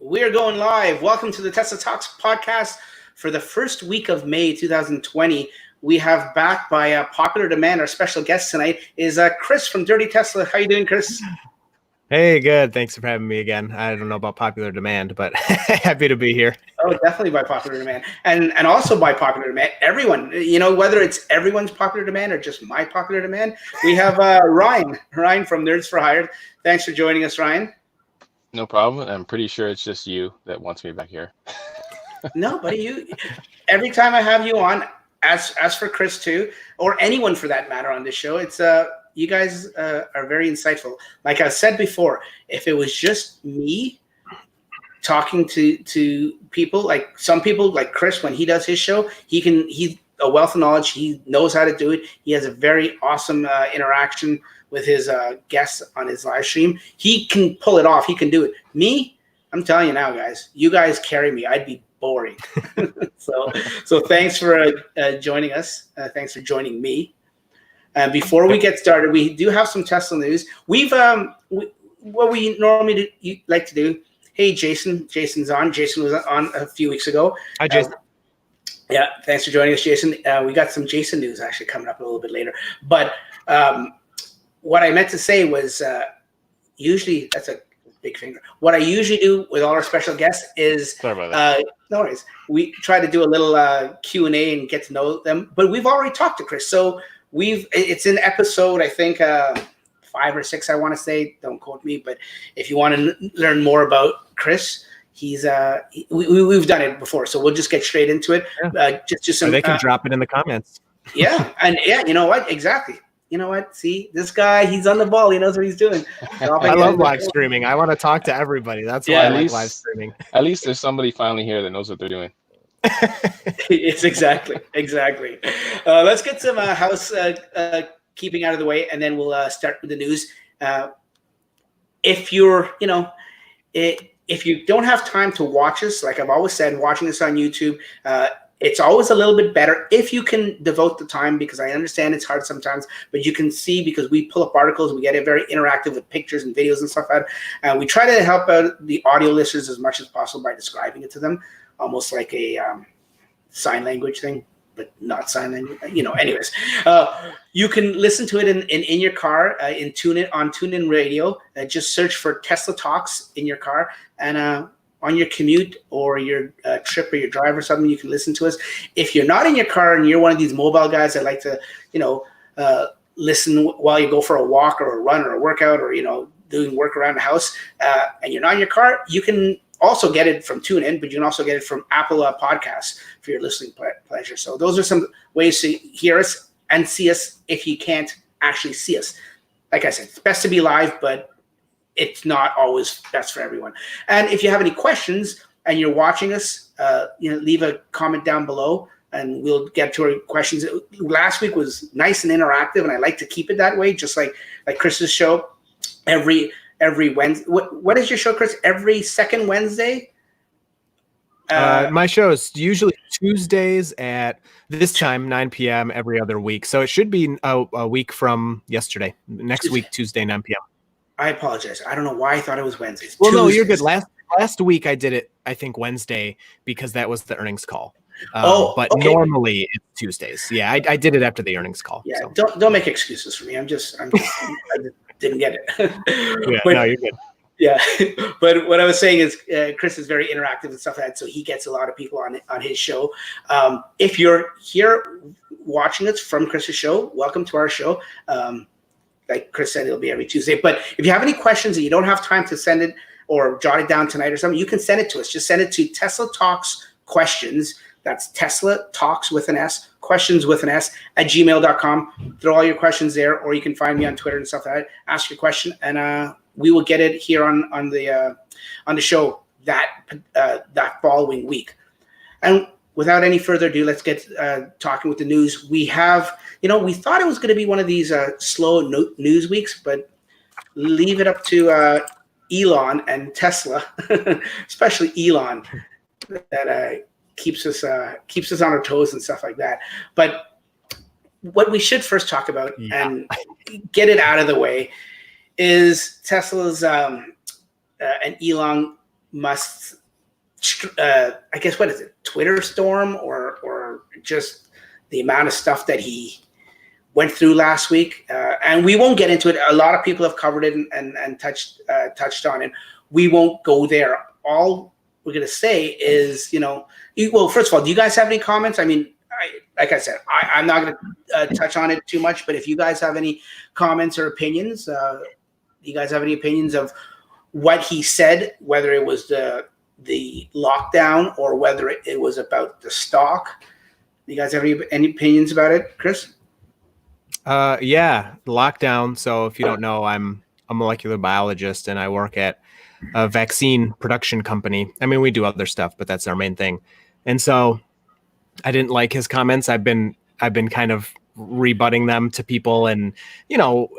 We're going live. Welcome to the Tesla Talks podcast for the first week of May 2020. We have back by popular demand. Our special guest tonight is Chris from Dirty Tesla. How you doing, Chris? Hey, good. Thanks for having me again. I don't know about popular demand, but happy to be here. Oh, definitely by popular demand. And also by popular demand. Everyone, you know, whether it's everyone's popular demand or just my popular demand, we have Ryan from Nerds for Hire. Thanks for joining us, Ryan. No problem. I'm pretty sure it's just you that wants me back here. No, buddy, every time I have you on, as for Chris too, or anyone for that matter on this show, it's you guys are very insightful. Like I said before, if it was just me talking to people, like some people, like Chris, when he does his show, he's a wealth of knowledge. He knows how to do it. He has a very awesome interaction with his guests on his live stream. He can pull it off. He can do it. Me, I'm telling you now, guys, you guys carry me. I'd be boring. So thanks for joining us. Thanks for joining me. Before we get started, we do have some Tesla news. We've what we normally like to do. Hey, Jason's on. Jason was on a few weeks ago. Hi, Jason. Yeah, thanks for joining us, Jason. We got some Jason news actually coming up a little bit later. But what I meant to say was usually, that's a big finger. What I usually do with all our special guests is, Sorry about that. No worries. We try to do a little Q&A and get to know them. But we've already talked to Chris. So it's in episode, I think, 5 or 6, I want to say. Don't quote me. But if you want to learn more about Chris, we've done it before. So we'll just get straight into it. Yeah. Just some, they can drop it in the comments. Yeah. And yeah, you know what? Exactly. You know what? See, this guy, he's on the ball. He knows what he's doing. I love live streaming. I want to talk to everybody. That's why I like live streaming. At least there's somebody finally here that knows what they're doing. It's exactly. Let's get some house keeping out of the way, and then we'll start with the news. If you're, if you don't have time to watch us, like I've always said, watching this on YouTube, it's always a little bit better if you can devote the time, because I understand it's hard sometimes, but you can see, because we pull up articles, we get it very interactive with pictures and videos and stuff like that. And we try to help out the audio listeners as much as possible by describing it to them, almost like a sign language thing, but not sign language. Anyways, you can listen to it in your car, on TuneIn Radio. Just search for Tesla Talks in your car, and on your commute or your trip or your drive or something, you can listen to us. If you're not in your car and you're one of these mobile guys that like to, listen while you go for a walk or a run or a workout or, doing work around the house, and you're not in your car, you can also get it from TuneIn, but you can also get it from Apple Podcasts for your listening pleasure. So those are some ways to hear us and see us if you can't actually see us. Like I said, it's best to be live, but it's not always best for everyone. And if you have any questions and you're watching us, leave a comment down below and we'll get to our questions. Last week was nice and interactive, and I like to keep it that way, just like Chris's show every Wednesday. What is your show, Chris? Every second Wednesday? My show is usually Tuesdays at this time, 9 p.m. every other week. So it should be a week from yesterday. Next week, Tuesday, 9 p.m. I apologize. I don't know why I thought it was Wednesdays. Well, no, you're good. Last week I did it, I think, Wednesday, because that was the earnings call. But okay. Normally it's Tuesdays. Yeah, I did it after the earnings call. Yeah, so. Don't make excuses for me. I just I didn't get it. Yeah, no, you're good. Yeah, but what I was saying is Chris is very interactive and stuff like that, so he gets a lot of people on his show. If you're here watching us from Chris's show, welcome to our show. Like Chris said, it'll be every Tuesday. But if you have any questions and you don't have time to send it or jot it down tonight or something, you can send it to us. Just send it to Tesla Talks Questions. That's Tesla Talks with an S, questions with an S, @gmail.com. Throw all your questions there, or you can find me on Twitter and stuff like that. Ask your question, and we will get it here on the show that following week. And without any further ado, let's get talking with the news. We have, we thought it was going to be one of these slow news weeks, but leave it up to Elon and Tesla, especially Elon, that keeps us on our toes and stuff like that. But what we should first talk about and get it out of the way is Tesla's an Elon Musk, I guess, what is it, Twitter storm, or just the amount of stuff that he went through last week. And we won't get into it. A lot of people have covered it and touched on it. We won't go there. All we're going to say is, well, first of all, do you guys have any comments? I mean, like I said, I'm not going to touch on it too much, but if you guys have any comments or opinions, you guys have any opinions of what he said, whether it was the lockdown or whether it was about the stock? You guys have any opinions about it, Chris? Yeah, lockdown. So if you don't know, I'm a molecular biologist and I work at a vaccine production company. I mean, we do other stuff, but that's our main thing. And so I didn't like his comments. I've been kind of rebutting them to people and,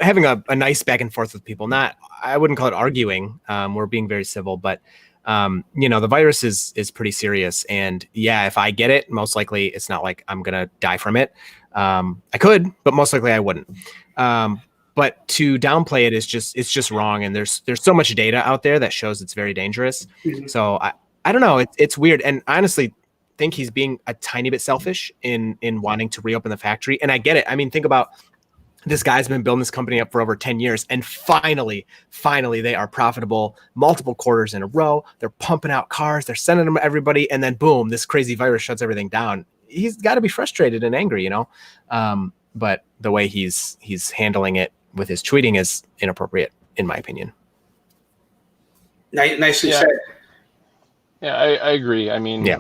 having a nice back and forth with people. I wouldn't call it arguing. We're being very civil, but the virus is pretty serious. And yeah, if I get it, most likely it's not like I'm going to die from it. I could, but most likely I wouldn't. But to downplay it it's just wrong. And there's so much data out there that shows it's very dangerous. Mm-hmm. So I don't know. It's weird. And I honestly think he's being a tiny bit selfish in wanting to reopen the factory. And I get it. I mean, think about this guy's been building this company up for over 10 years. And finally, they are profitable multiple quarters in a row. They're pumping out cars. They're sending them to everybody. And then boom, this crazy virus shuts everything down. He's got to be frustrated and angry, but the way he's handling it with his tweeting is inappropriate, in my opinion. Nicely said. Yeah, I agree. I mean, yeah.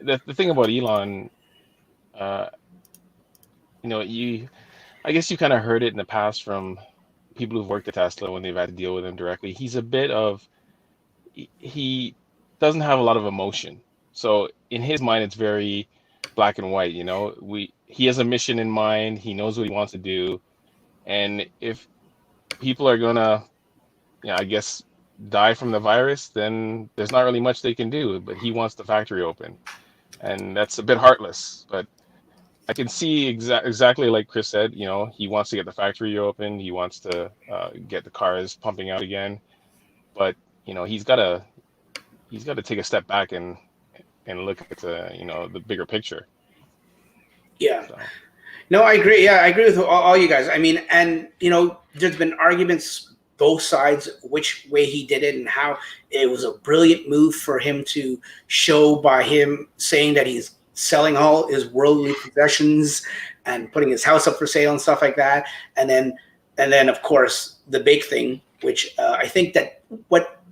The thing about Elon, I guess you kind of heard it in the past from people who've worked at Tesla when they've had to deal with him directly. He's he doesn't have a lot of emotion. So in his mind, it's very black and white. He has a mission in mind. He knows what he wants to do. And if people are gonna, I guess, die from the virus, then there's not really much they can do. But he wants the factory open. And that's a bit heartless, but I can see exactly like Chris said, he wants to get the factory open. He wants to get the cars pumping out again, but he's got to take a step back and look at the bigger picture. Yeah. So. No, I agree. Yeah, I agree with all you guys. I mean, and there's been arguments both sides which way he did it and how it was a brilliant move for him to show by him saying that he's selling all his worldly possessions and putting his house up for sale and stuff like that. And then of course the big thing, which I think that what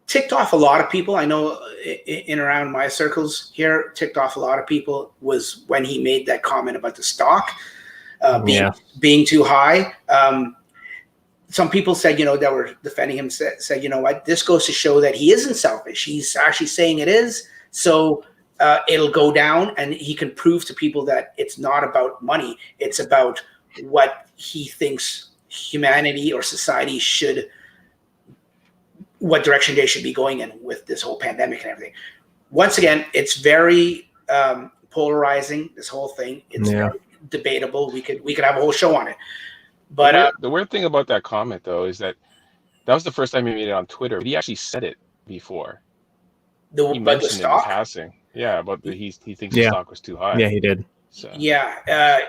ticked off a lot of people, I know in around my circles here, ticked off a lot of people, was when he made that comment about the stock being too high. Some people said, that were defending him, said, what, this goes to show that he isn't selfish. He's actually saying it is. So it'll go down and he can prove to people that it's not about money. It's about what he thinks humanity or society what direction they should be going in with this whole pandemic and everything. Once again, it's very polarizing, this whole thing. It's very debatable. We could have a whole show on it. But the weird thing about that comment, though, is that was the first time he made it on Twitter. But he actually said it before. He mentioned it in passing. Yeah, but he thinks the stock was too high. Yeah, he did. So. Yeah,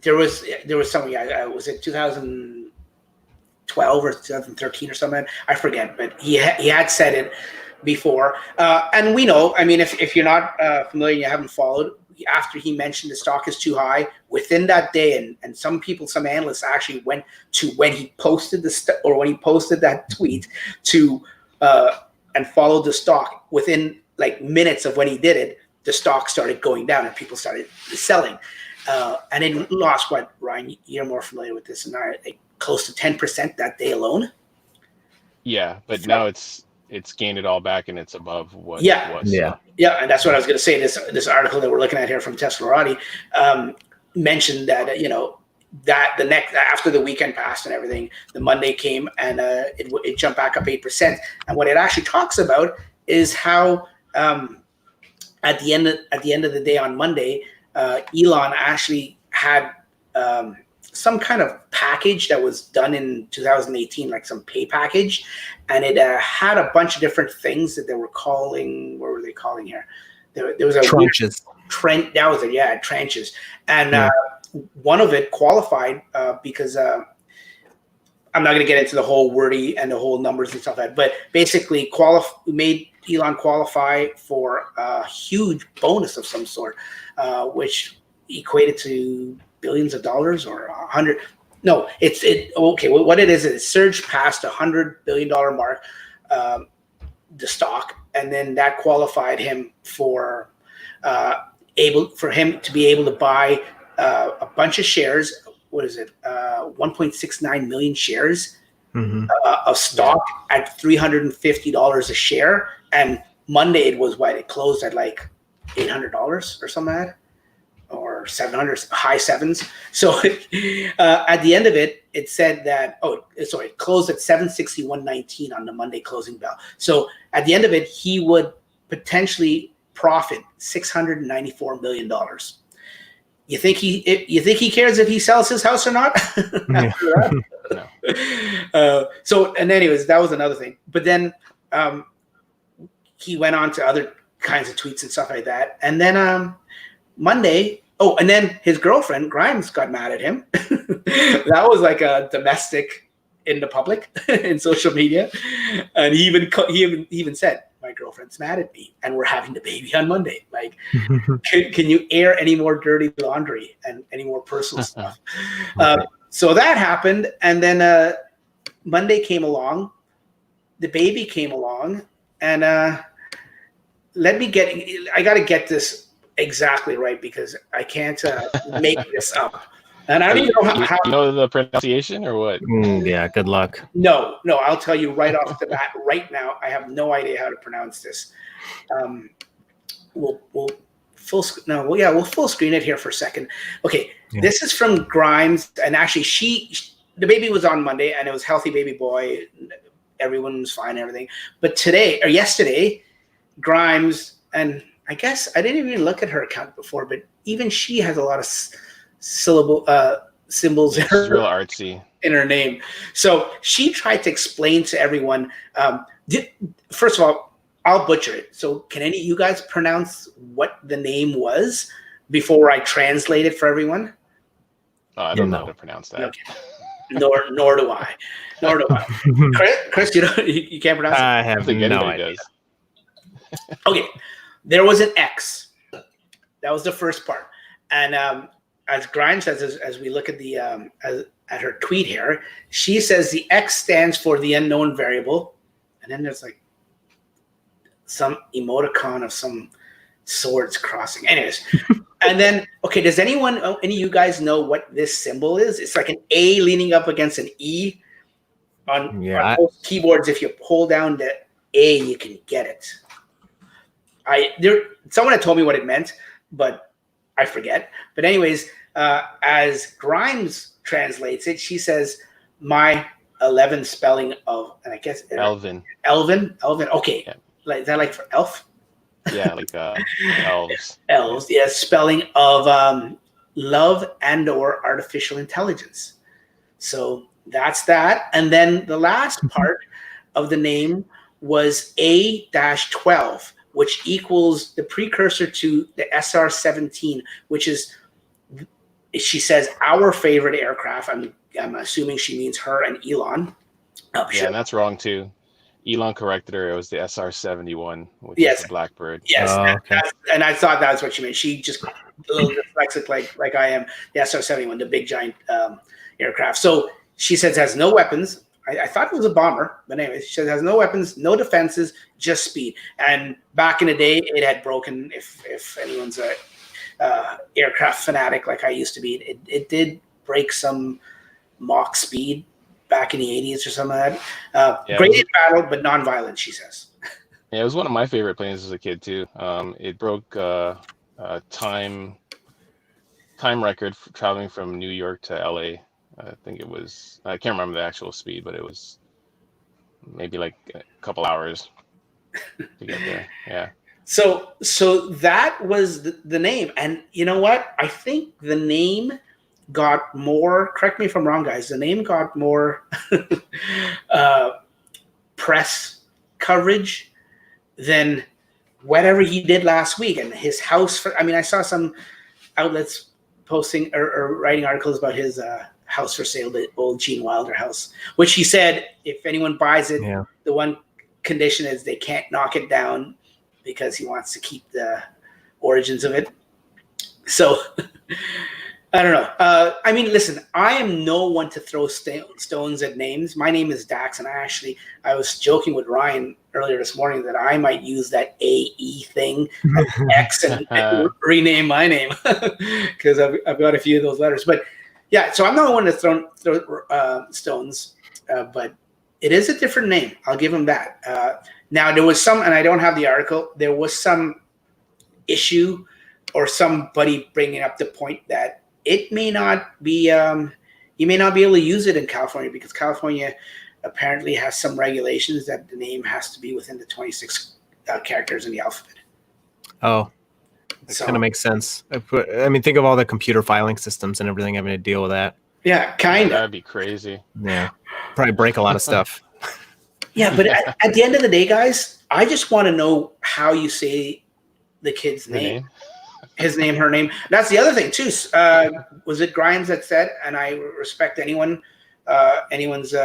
there was something. Was it 2012 or 2013 or something? I forget. But he had said it before, and we know. I mean, if you're not familiar, and you haven't followed. After he mentioned the stock is too high, within that day, and some analysts actually went to when he posted when he posted that tweet to and followed the stock. Within like minutes of when he did it, the stock started going down and people started selling, and it lost what, Ryan? You're more familiar with this, and like close to 10% that day alone. Yeah, but now it's gained it all back and it's above what it was. Yeah. Yeah, and that's what I was going to say. This article that we're looking at here from Teslarati mentioned that that the next after the weekend passed and everything, the Monday came and it jumped back up 8%. And what it actually talks about is how at the end of the day on Monday, Elon actually had some kind of package that was done in 2018, like some pay package, and it had a bunch of different things that they were calling. What were they calling here? There was a Trenches. That was it. Yeah, trenches, and one of it qualified because. I'm not going to get into the whole wordy and the whole numbers and stuff like that, but basically made Elon qualify for a huge bonus of some sort, which equated to billions of dollars or $100. No, okay. What it is, it surged past $100 billion mark, the stock, and then that qualified him for him to be able to buy a bunch of shares. What is it? 1.69 million shares of stock at $350 a share. And Monday it was what? It closed at like $800 or something like that, or 700, high sevens. So at the end of it, it said that it closed at 761.19 on the Monday closing bell. So at the end of it, he would potentially profit $694 million. You think he cares if he sells his house or not? No. So, and anyways, that was another thing. But then he went on to other kinds of tweets and stuff like that. And then Monday, and then his girlfriend Grimes got mad at him. That was like a domestic in the public in social media, and he even said, "My girlfriend's mad at me, and we're having the baby on Monday. Like, can you air any more dirty laundry and any more personal stuff?" So that happened, and then Monday came along, the baby came along, and I got to get this exactly right because I can't make this up. And I don't even know how. You know the pronunciation or what? Yeah, good luck. No, I'll tell you right off the bat, right now, I have no idea how to pronounce this. We'll full screen it here for a second. Okay, yeah. This is from Grimes, and actually, the baby was on Monday, and it was healthy baby boy. Everyone was fine, and everything. But yesterday, Grimes, and I guess I didn't even look at her account before, but even she has a lot of symbols in her, real artsy in her name. So she tried to explain to everyone. First of all, I'll butcher it. So can any of you guys pronounce what the name was before I translate it for everyone? I don't know how to pronounce that. Okay. Nor do I. Chris, you can't pronounce it? I have no idea. Okay, there was an X. That was the first part, and as Grimes says, as we look at the at her tweet here, she says the X stands for the unknown variable, and then there's like some emoticon of some swords crossing. Anyways, and then does any of you guys know what this symbol is? It's like an A leaning up against an E on most keyboards. If you hold down the A, you can get it. Someone had told me what it meant, but I forget. But anyways, as Grimes translates it, she says, "My 11 spelling of," and I guess Elvin. Okay, yeah. Like is that like for elf? Yeah, like elves. Elves, yeah. Spelling of love and/or artificial intelligence. So that's that, and then the last part of the name was A-12. Which equals the precursor to the SR-17, which is, she says, our favorite aircraft. I'm assuming she means her and Elon. Yeah, and that's wrong too. Elon corrected her. It was the SR-71, which is the Blackbird. Yes, and I thought that's what she meant. She just a little dyslexic like I am. The SR-71, the big giant aircraft. So she says it has no weapons. I thought it was a bomber, but anyway, she says it has no weapons, no defenses, just speed. And back in the day, it had broken. If anyone's a aircraft fanatic like I used to be, it did break some Mach speed back in the 80s or something like that. Great in battle, but non-violent, she says. Yeah, it was one of my favorite planes as a kid too. It broke time record for traveling from New York to LA. I think it was, I can't remember the actual speed, but it was maybe like a couple hours to get there. Yeah. So that was the name. And you know what? I think the name got more, correct me if I'm wrong, guys, the name got more press coverage than whatever he did last week. And his house, I saw some outlets posting or writing articles about his house for sale, the old Gene Wilder house, which he said if anyone buys it, the one condition is they can't knock it down because he wants to keep the origins of it. So I don't know. Listen, I am no one to throw stones at names. My name is Dax, and I was joking with Ryan earlier this morning that I might use that AE thing, X, and rename my name because I've got a few of those letters. But yeah, so I'm not one to throw stones, but it is a different name. I'll give him that. Now, there was some, and I don't have the article, there was some issue or somebody bringing up the point that it may not be, you may not be able to use it in California because California apparently has some regulations that the name has to be within the 26 characters in the alphabet. Oh, that kind of makes sense. Think of all the computer filing systems and everything having to deal with that. Yeah, kind of. That'd be crazy. Yeah, probably break a lot of stuff. Yeah, but at the end of the day, guys, I just want to know how you say the kid's name. His name, her name. That's the other thing too. Was it Grimes that said, and I respect anyone's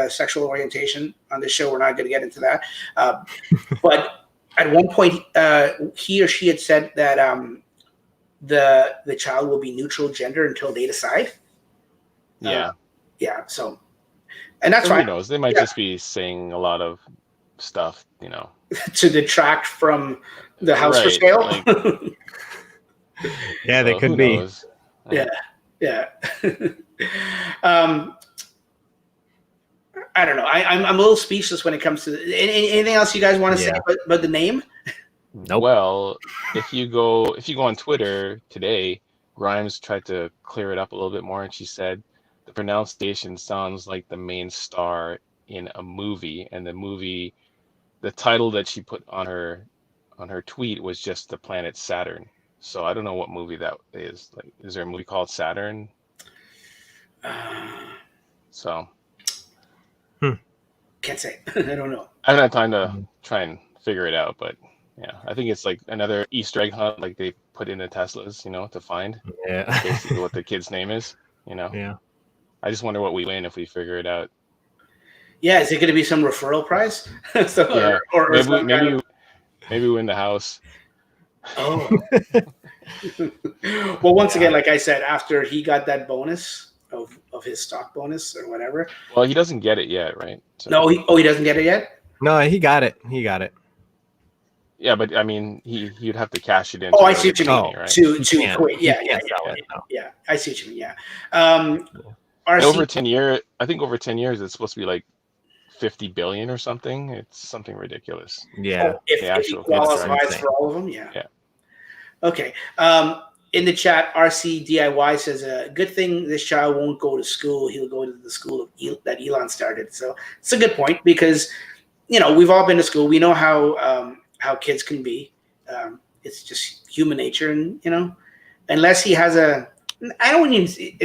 sexual orientation on this show. We're not going to get into that. But at one point, he or she had said that the child will be neutral gender until they decide. Yeah. So, and that's fine. Who knows? They might just be saying a lot of stuff, to detract from the house for sale. Yeah, they could be. Knows? Yeah. I don't know. I'm a little speechless when it comes to anything else you guys want to say about the name. Nope. Well, if you go on Twitter today, Grimes tried to clear it up a little bit more, and she said the pronunciation sounds like the main star in a movie, and the title that she put on her tweet was just the planet Saturn. So I don't know what movie that is. Like, is there a movie called Saturn? So can't say. I don't know. I haven't had time to try and figure it out, but yeah, I think it's like another Easter egg hunt, like they put in the Teslas, to find basically what the kid's name is. Yeah. I just wonder what we win if we figure it out. Yeah, is it going to be some referral prize? Or maybe win the house. Oh. Well, once again, like I said, after he got that bonus of his stock bonus or whatever. Well, he doesn't get it yet, right? So, no, he doesn't get it yet? No, he got it. Yeah, but he'd have to cash it in. Oh, I see what you mean. Right? To equate. Yeah. I see what you mean. Yeah. Over 10 years, I think over 10 years, it's supposed to be like 50 billion or something. It's something ridiculous. Yeah. If he qualifies for all of them, yeah. Okay. In the chat, RC DIY says, a good thing this child won't go to school. He'll go to the school that Elon started. So it's a good point because, we've all been to school. We know how kids can be. It's just human nature. And, unless he has in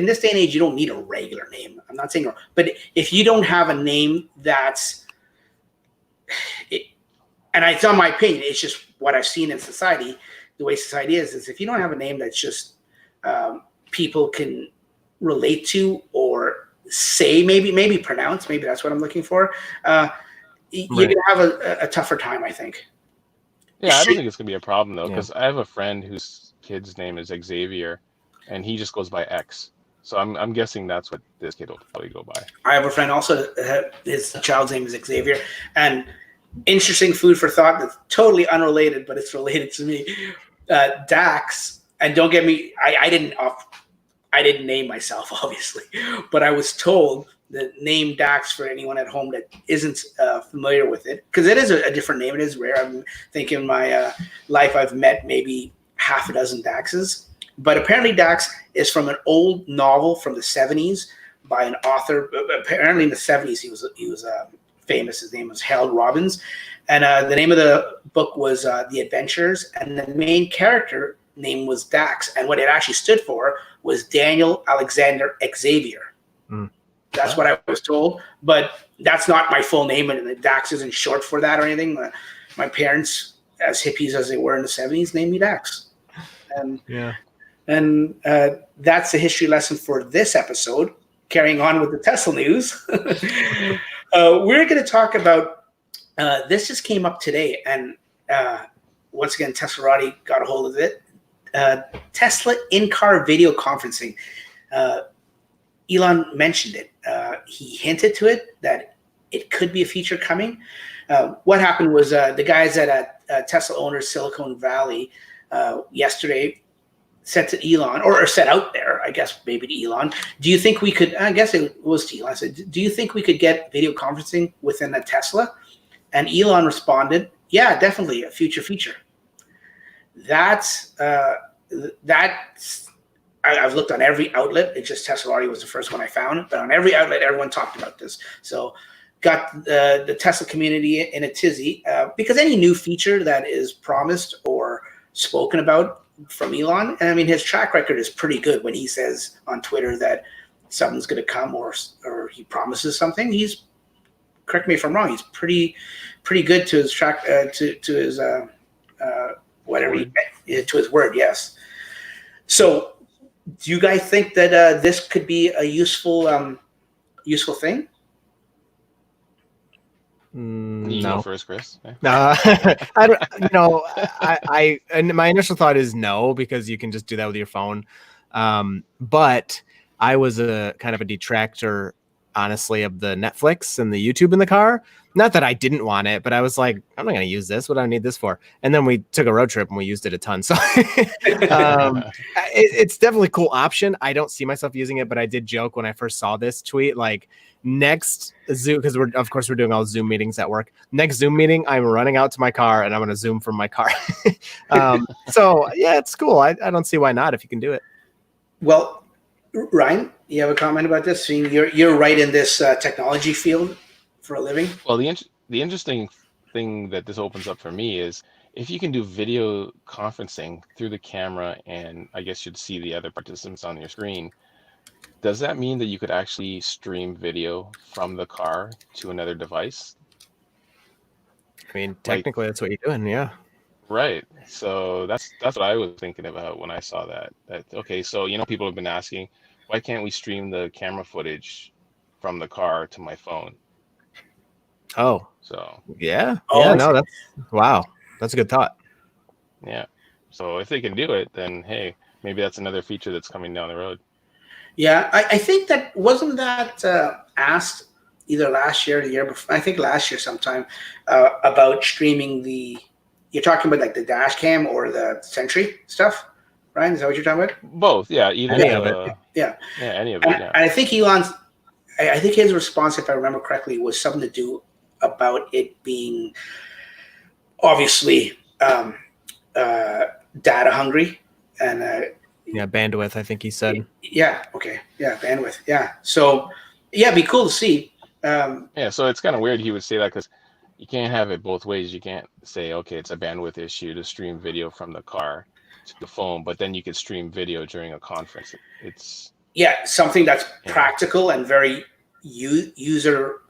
this day and age, you don't need a regular name. I'm not saying, but if you don't have a name that's, and it's not my opinion, it's just what I've seen in society. The way society is if you don't have a name that's just people can relate to or say, maybe pronounce, maybe that's what I'm looking for. You're gonna have a tougher time, I think. Yeah, I don't think it's gonna be a problem though, because I have a friend whose kid's name is Xavier, and he just goes by X. So I'm guessing that's what this kid will probably go by. I have a friend also, his child's name is Xavier, and interesting food for thought that's totally unrelated, but it's related to me. Dax, and don't get me, I didn't name myself, obviously, but I was told the name Dax, for anyone at home that isn't familiar with it, because it is a different name. It is rare. I think in my life I've met maybe half a dozen Daxes, but apparently Dax is from an old novel from the 70s by an author. Apparently in the 70s he was famous. His name was Harold Robbins, and the name of the book was The Adventures, and the main character name was Dax, and what it actually stood for was Daniel Alexander Xavier. That's what I was told, but that's not my full name, and Dax isn't short for that or anything. My parents, as hippies as they were in the 70s, named me Dax. And that's the history lesson for this episode. Carrying on with the Tesla news, we're going to talk about this. Just came up today, and once again, Teslarati got a hold of it. Tesla in-car video conferencing. Elon mentioned it. He hinted to it that it could be a feature coming. What happened was the guys at Tesla owners Silicon Valley yesterday said to Elon, or said out there, I guess maybe to Elon, do you think we could, I guess it was to Elon, I said, do you think we could get video conferencing within a Tesla? And Elon responded, yeah, definitely a future feature. That's I've looked on every outlet. It's just Teslarati was the first one I found, but on every outlet, everyone talked about this. So got the Tesla community in a tizzy because any new feature that is promised or spoken about from Elon, and I mean, his track record is pretty good when he says on Twitter that something's going to come or he promises something. He's, correct me if I'm wrong, he's pretty good to his track to his whatever to his word. Yes. So, do you guys think that this could be a useful thing? No. First, Chris. I don't. I and my initial thought is no, because you can just do that with your phone. But I was a kind of a detractor, honestly, of the Netflix and the YouTube in the car. Not that I didn't want it, but I was like, I'm not going to use this. What do I need this for? And then we took a road trip and we used it a ton. So it's definitely a cool option. I don't see myself using it, but I did joke when I first saw this tweet, like next Zoom, because we're doing all Zoom meetings at work. Next Zoom meeting, I'm running out to my car and I'm going to Zoom from my car. So yeah, it's cool. I don't see why not if you can do it. Well, Ryan, you have a comment about this? Seeing you're right in this technology field for a living. Well, the interesting thing that this opens up for me is if you can do video conferencing through the camera, and I guess you'd see the other participants on your screen. Does that mean that you could actually stream video from the car to another device? I mean, technically, that's what you're doing, yeah. Right. So that's what I was thinking about when I saw that. Okay, so people have been asking, why can't we stream the camera footage from the car to my phone? Oh. So yeah. Oh, yeah, no, that's a good thought. Yeah. So if they can do it, then hey, maybe that's another feature that's coming down the road. Yeah, I think that wasn't that asked either last year or the year before. I think last year sometime about streaming the. You're talking about like the dash cam or the Sentry stuff, Ryan? Is that what you're talking about? Both, yeah. Either any of it. Yeah. Yeah, any of it. Yeah. And I think I think his response, if I remember correctly, was something to do about it being obviously data hungry and yeah, bandwidth, I think he said. Yeah. Okay. Yeah, bandwidth. Yeah. So yeah, it'd be cool to see. Yeah. So it's kind of weird he would say that because you can't have it both ways. You can't say, okay, it's a bandwidth issue to stream video from the car to the phone, but then you could stream video during a conference. It's something that's practical and very user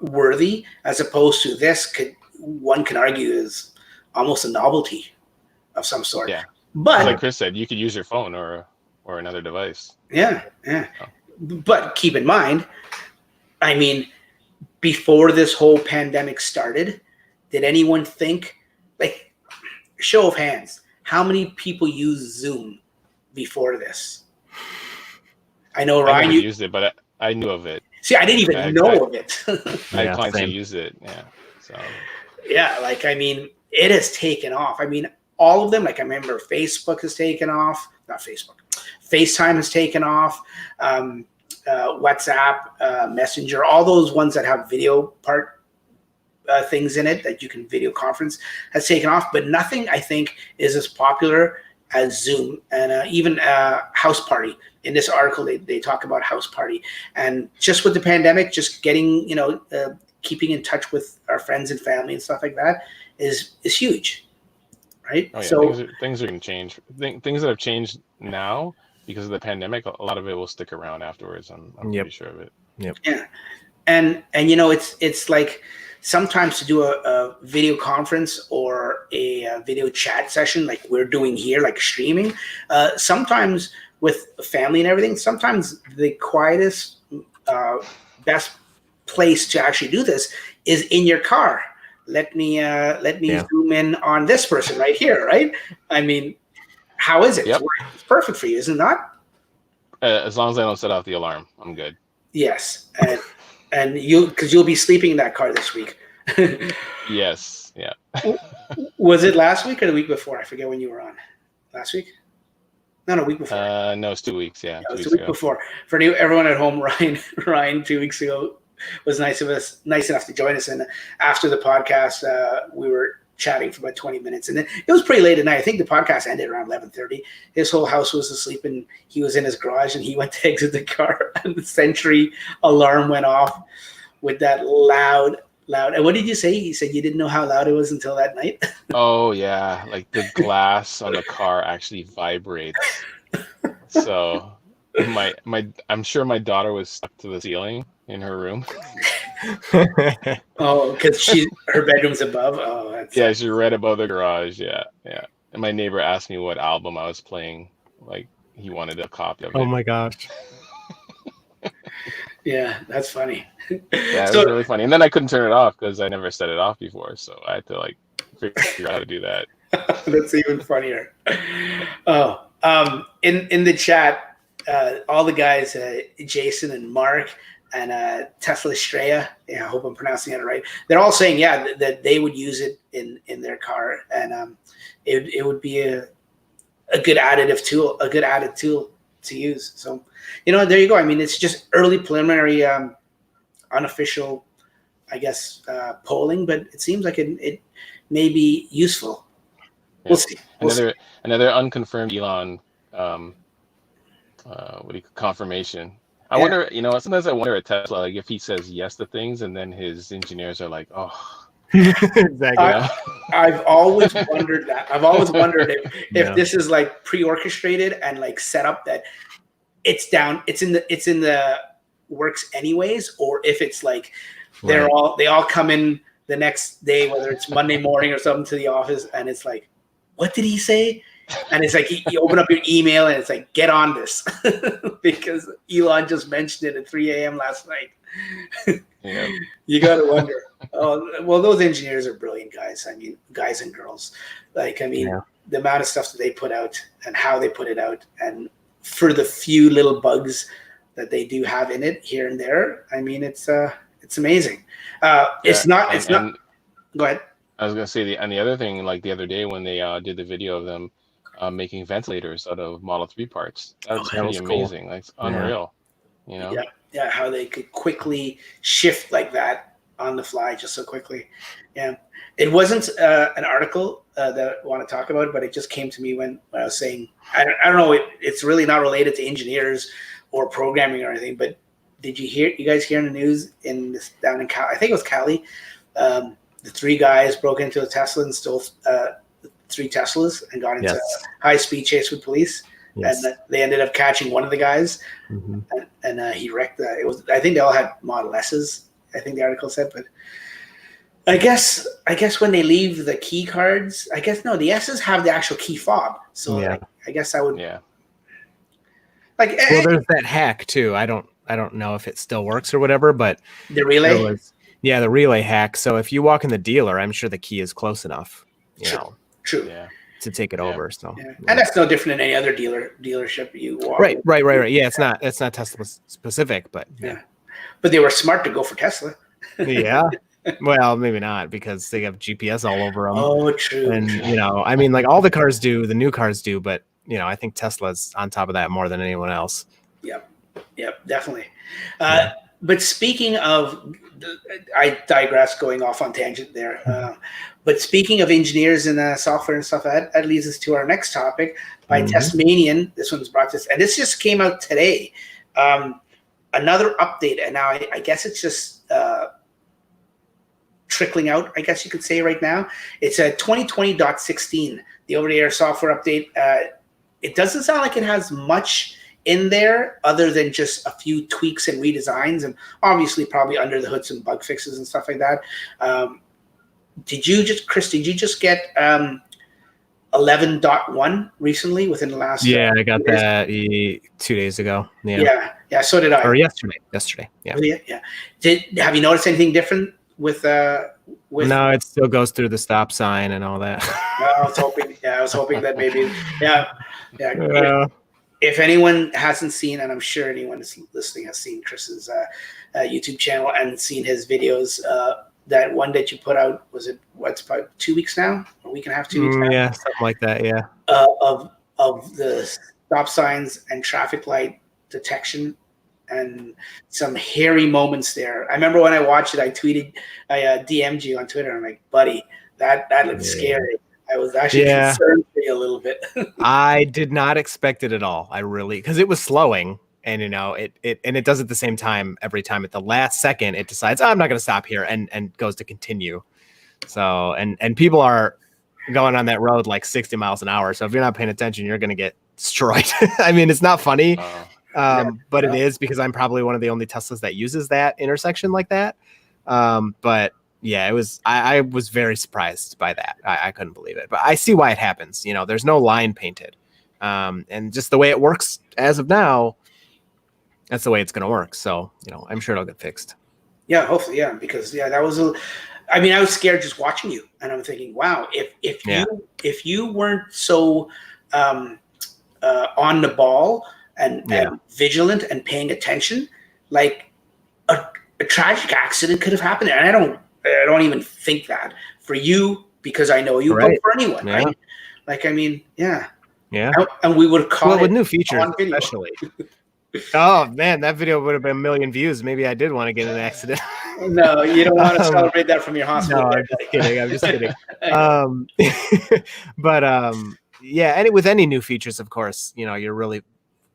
worthy, as opposed to this. One can argue is almost a novelty of some sort. Yeah. But like Chris said, you could use your phone or another device. Yeah. But keep in mind, I mean, before this whole pandemic started, did anyone think, like, show of hands, how many people use Zoom before this? I know, Ryan, you used it, but I knew of it. See, I didn't even know of it. I had clients who use it. Yeah. So. Yeah, like, I mean, it has taken off. I mean, all of them, like I remember Facebook has taken off. Not Facebook. FaceTime has taken off. WhatsApp, Messenger, all those ones that have video part things in it that you can video conference has taken off. But nothing, I think, is as popular as Zoom and even House Party. In this article, they talk about House Party. And just with the pandemic, just getting, keeping in touch with our friends and family and stuff like that is huge. right? Oh yeah, So things are going to change. Things that have changed now because of the pandemic, a lot of it will stick around afterwards. I'm Yep. pretty sure of it. Yep. yeah, and you know, it's like sometimes to do a video conference or a video chat session like we're doing here, like streaming, sometimes with family and everything, sometimes the quietest, best place to actually do this is in your car. Let me zoom in on this person right here, right? I mean, how is it? Yep. It's perfect for you, is it not? As long as I don't set off the alarm, I'm good. Yes, and you'll be sleeping in that car this week. Yes. Yeah. Was it last week or the week before? I forget when you were on. Last week? No, week before. No, it's 2 weeks. Yeah, it was 2 the weeks week ago. before. For everyone at home, Ryan 2 weeks ago was nice enough to join us, and after the podcast, we were chatting for about 20 minutes, and then it was pretty late at night. I think the podcast ended around 11:30. His whole house was asleep, and he was in his garage, and he went to exit the car, and the Sentry alarm went off with that loud. And what did you say? He said you didn't know how loud it was until that night. Oh yeah, like the glass on the car actually vibrates. So I'm sure my daughter was stuck to the ceiling in her room. Oh, because her bedroom's above. Oh, that's Yeah, she's right above the garage. Yeah. And my neighbor asked me what album I was playing. Like he wanted a copy of it. Oh my gosh. Yeah, that's funny. Yeah, it was really funny. And then I couldn't turn it off because I never set it off before. So I had to like figure out how to do that. That's even funnier. Oh, in the chat, all the guys, Jason and Mark and Tesla Estrella, I hope I'm pronouncing it right. They're all saying, that they would use it in their car, and it would be a good additive tool, a good added tool to use. So, there you go. I mean, it's just early preliminary, unofficial, I guess, polling, but it seems like it may be useful. Yeah. We'll see. Another unconfirmed Elon, confirmation. I wonder, sometimes I wonder at Tesla, like if he says yes to things and then his engineers are like, oh. Exactly. I've always wondered that. I've always wondered if this is like pre-orchestrated and like set up that it's in the works anyways, or if it's like they all come in the next day, whether it's Monday morning or something, to the office, and it's like, what did he say? And it's like you open up your email and it's like, get on this because Elon just mentioned it at 3 a.m. last night. Yeah. You got to wonder. Oh, well, those engineers are brilliant guys. I mean, guys and girls. Like, I mean, the amount of stuff that they put out and how they put it out, and for the few little bugs that they do have in it here and there, I mean, it's amazing. It's not. Go ahead. I was gonna say the other thing, like the other day when they did the video of them making ventilators out of Model 3 parts. That's pretty amazing. Cool. Like, it's unreal. Yeah, how they could quickly shift like that on the fly just so quickly. Yeah, it wasn't an article that I want to talk about, but it just came to me when I was saying, I don't know, it's really not related to engineers or programming or anything, but did you guys hear in the news down in Cali? I think it was Cali. The 3 guys broke into a Tesla and stole 3 Teslas and got into a high-speed chase with police. Yes. And they ended up catching one of the guys, and he wrecked that. I think they all had Model S's, I think the article said, but I guess when they leave the key cards, the S's have the actual key fob. So I guess I would. Yeah. Well, there's that hack too. I don't know if it still works or whatever, but the relay. The relay hack. So if you walk in the dealer, I'm sure the key is close enough. True. Yeah. To take it over. So and that's no different than any other dealership you walk. Right. Yeah, it's not Tesla specific, but But they were smart to go for Tesla. Yeah. Well, maybe not, because they have GPS all over them. Oh, true. And I mean, like all the cars do, the new cars do, but I think Tesla's on top of that more than anyone else. Yep, definitely. But speaking of, I digress, going off on tangent there. But speaking of engineers and software and stuff, that leads us to our next topic by Tasmanian. This one's brought this, and this just came out today. Another update, and now I guess it's just trickling out, I guess you could say right now. It's a 2020.16, the over-the-air software update. It doesn't sound like it has much in there other than just a few tweaks and redesigns, and obviously probably under the hood some bug fixes and stuff like that. Chris, did you just get 11.1 recently within the last? Yeah, I got that 2 days ago. Yeah, so did I. Or yesterday. Yeah. Have you noticed anything different with? No, it still goes through the stop sign and all that. I was hoping that maybe, yeah. If anyone hasn't seen, and I'm sure anyone is listening has seen Chris's YouTube channel and seen his videos, that one that you put out, was it about 2 weeks now? A week and a half, 2 weeks now? Yeah, something like that, yeah. Of the stop signs and traffic light detection and some hairy moments there. I remember when I watched it, I DM'd you on Twitter. I'm like, buddy, that looked scary. I was actually concerned for you a little bit. I did not expect it at all. I really, because it was slowing. And it does at the same time every time. At the last second, it decides, I'm not going to stop here, and goes to continue. So and people are going on that road like 60 miles an hour. So if you're not paying attention, you're going to get destroyed. I mean, it's not funny, but it is, because I'm probably one of the only Teslas that uses that intersection like that. But yeah, it was. I was very surprised by that. I couldn't believe it. But I see why it happens. There's no line painted, and just the way it works as of now. That's the way it's going to work. So, I'm sure it'll get fixed. Yeah, hopefully. Yeah. Because that was I was scared just watching you, and I'm thinking, wow, if you weren't so on the ball and vigilant and paying attention, like a tragic accident could have happened. And I don't even think that for you, because I know you, but for anyone, right? Like, and we would have caught it with new features, especially. Oh man, that video would have been 1 million views. Maybe I did want to get in an accident. No, you don't want to celebrate that from your hospital. No, I'm just kidding. But and with any new features, of course, you're really,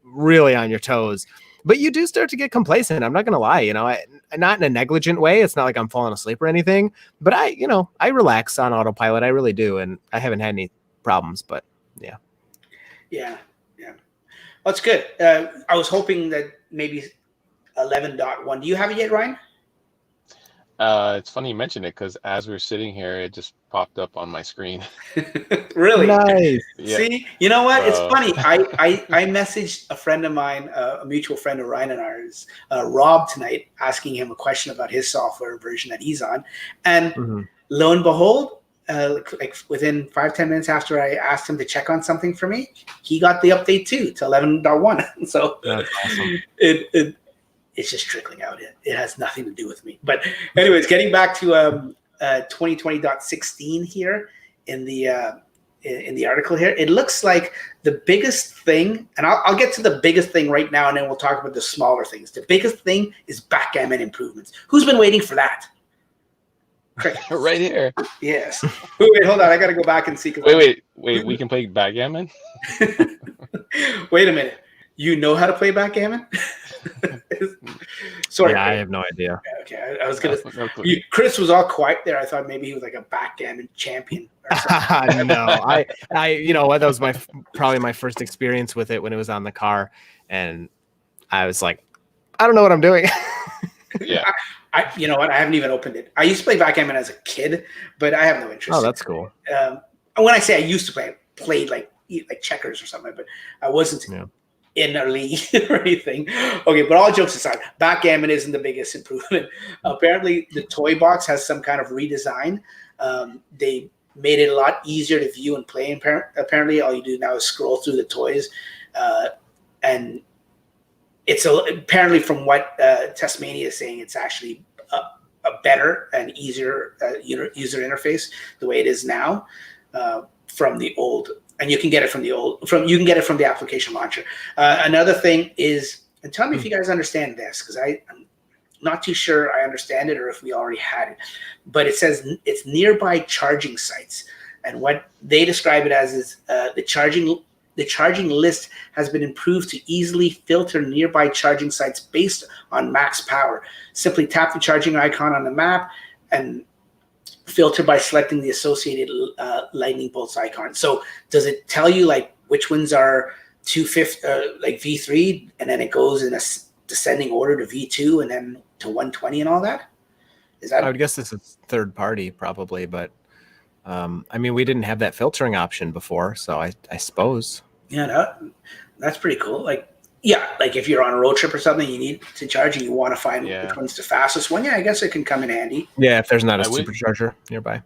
really on your toes. But you do start to get complacent. I'm not gonna lie. Not in a negligent way. It's not like I'm falling asleep or anything. But I relax on autopilot. I really do, and I haven't had any problems. But yeah. Well, that's good. I was hoping that maybe 11.1. Do you have it yet, Ryan? It's funny you mentioned it, because as we're sitting here, it just popped up on my screen. Really? Nice. Yeah. See, you know what? It's funny. I messaged a friend of mine, a mutual friend of Ryan and ours, Rob, tonight, asking him a question about his software version that he's on. And lo and behold, like within 5-10 minutes after I asked him to check on something for me, he got the update too to 11.1. So that's awesome. It's just trickling out. It has nothing to do with me. But anyways, getting back to 2020.16 here in the article here, it looks like the biggest thing, and I'll get to the biggest thing right now, and then we'll talk about the smaller things. The biggest thing is backgammon improvements. Who's been waiting for that? Right here. Yes. Wait, hold on. I got to go back and see. Wait. We can play backgammon? Wait a minute. You know how to play backgammon? Sorry. Yeah, I have no idea. Okay. I was going to. Chris was all quiet there. I thought maybe he was like a backgammon champion. Or something. No, I that was probably my first experience with it when it was on the car. And I was like, I don't know what I'm doing. Yeah. You know what? I haven't even opened it. I used to play backgammon as a kid, but I have no interest. Oh, that's cool. And when I say I used to played like checkers or something, but I wasn't in a league or anything. Okay, but all jokes aside, backgammon isn't the biggest improvement. Apparently, the toy box has some kind of redesign. They made it a lot easier to view and play. Apparently, all you do now is scroll through the toys, and it's apparently, from what Tasmania is saying, it's actually a better and easier user interface the way it is now from the old. And you can get it from the application launcher. Another thing is, and tell me if you guys understand this, because I'm not too sure I understand it, or if we already had it. But it says it's nearby charging sites, and what they describe it as is the charging list has been improved to easily filter nearby charging sites based on max power. Simply tap the charging icon on the map, and filter by selecting the associated lightning bolts icon. So does it tell you like which ones are 250, like V3, and then it goes in a descending order to V2 and then to 120 and all that? Is that? I would guess this is third party probably, but I mean, we didn't have that filtering option before, so I suppose. Yeah, that's pretty cool. Like, yeah, like if you're on a road trip or something, you need to charge and you want to find which one's the fastest one. Yeah, I guess it can come in handy. Yeah, if there's not a supercharger nearby.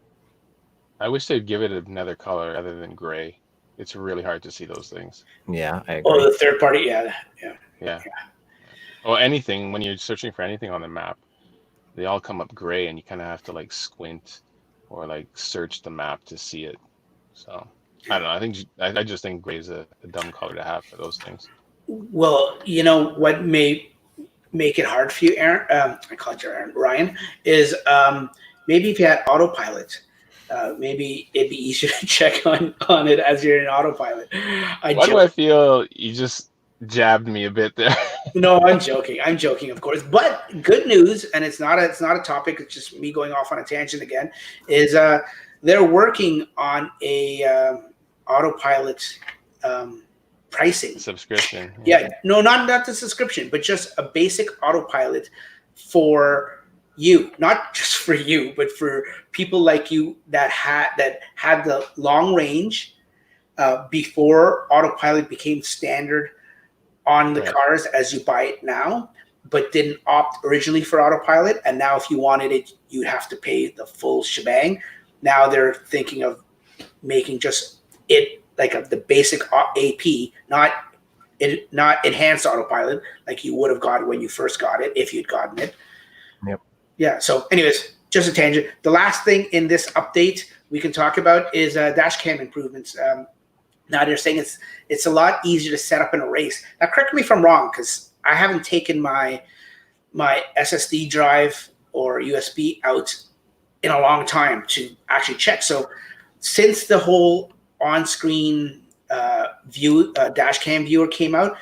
I wish they'd give it another color other than gray. It's really hard to see those things. Yeah, I agree. Oh, the third party, yeah. Or anything, when you're searching for anything on the map, they all come up gray, and you kind of have to like squint or like search the map to see it. So I don't know. I just think gray is a dumb color to have for those things. Well, you know what may make it hard for you, Aaron? I called you Aaron. Ryan, is maybe if you had autopilot, maybe it'd be easier to check on it as you're in autopilot. Why do I feel you just jabbed me a bit there? No, I'm joking. I'm joking, of course. But good news, and it's not a topic. It's just me going off on a tangent again. Is they're working on a autopilot pricing subscription. Yeah, no, not the subscription, but just a basic autopilot for you, not just for you, but for people like you that had the long range before autopilot became standard on the cars as you buy it now, but didn't opt originally for autopilot. And now if you wanted it, you'd have to pay the full shebang. Now they're thinking of making just it like the basic AP, not enhanced autopilot like you would have got when you first got it, if you'd gotten it. Yep. Yeah. So anyways, just a tangent. The last thing in this update we can talk about is dash cam improvements. Now they're saying it's a lot easier to set up in a race. Now correct me if I'm wrong, because I haven't taken my SSD drive or USB out in a long time to actually check. So since the whole on-screen dash cam viewer came out,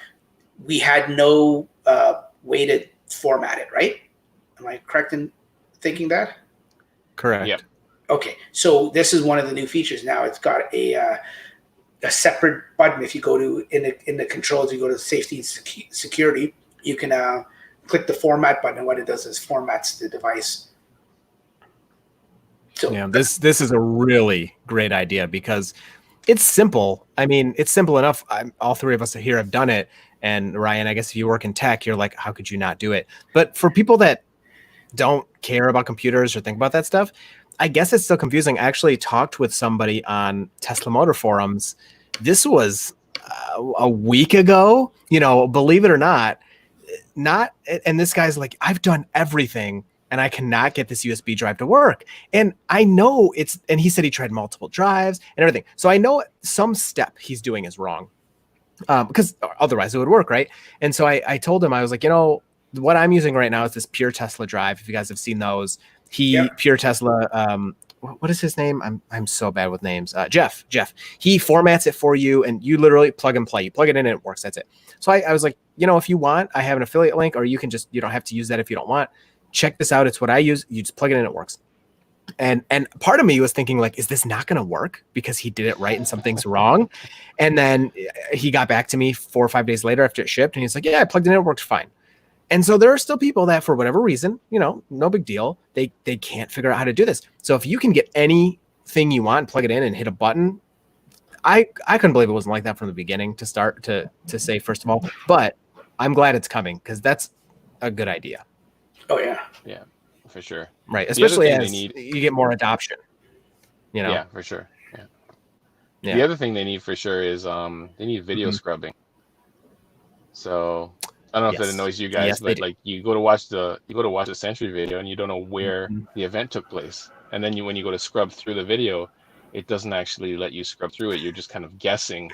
we had no way to format it, right? Am I correct in thinking that? Correct. Yep. Okay, so this is one of the new features. Now it's got a separate button. If you go to in the controls, you go to safety and security, you can click the format button, and what it does is formats the device. So yeah, this is a really great idea because it's simple. I mean, it's simple enough. All three of us here have done it. And Ryan, I guess if you work in tech, you're like, how could you not do it? But for people that don't care about computers or think about that stuff, I guess it's still confusing. I actually talked with somebody on Tesla Motor forums. This was a week ago, believe it or not, and this guy's like, I've done everything and I cannot get this USB drive to work. And I know and he said he tried multiple drives and everything. So I know some step he's doing is wrong because otherwise it would work, right? And so I told him, I was like, what I'm using right now is this Pure Tesla drive. If you guys have seen those, Pure Tesla, what is his name? I'm so bad with names. Jeff, he formats it for you and you literally plug and play. You plug it in and it works. That's it. So I was like, if you want, I have an affiliate link, or you don't have to use that if you don't want. Check this out. It's what I use. You just plug it in, it works. And part of me was thinking, like, is this not going to work because he did it right and something's wrong? And then he got back to me 4 or 5 days later after it shipped, and he's like, yeah, I plugged it in, it worked fine. And so there are still people that, for whatever reason, no big deal, they can't figure out how to do this. So if you can get anything you want, plug it in and hit a button, I couldn't believe it wasn't like that from the beginning to start to say, first of all, but I'm glad it's coming because that's a good idea. Oh yeah. Yeah, for sure. Right. Especially as you get more adoption, Yeah, for sure. Yeah. The other thing they need for sure is they need video scrubbing. So I don't know if that annoys you guys, but like you go to watch the Sentry video and you don't know where the event took place. And then when you go to scrub through the video, it doesn't actually let you scrub through it. You're just kind of guessing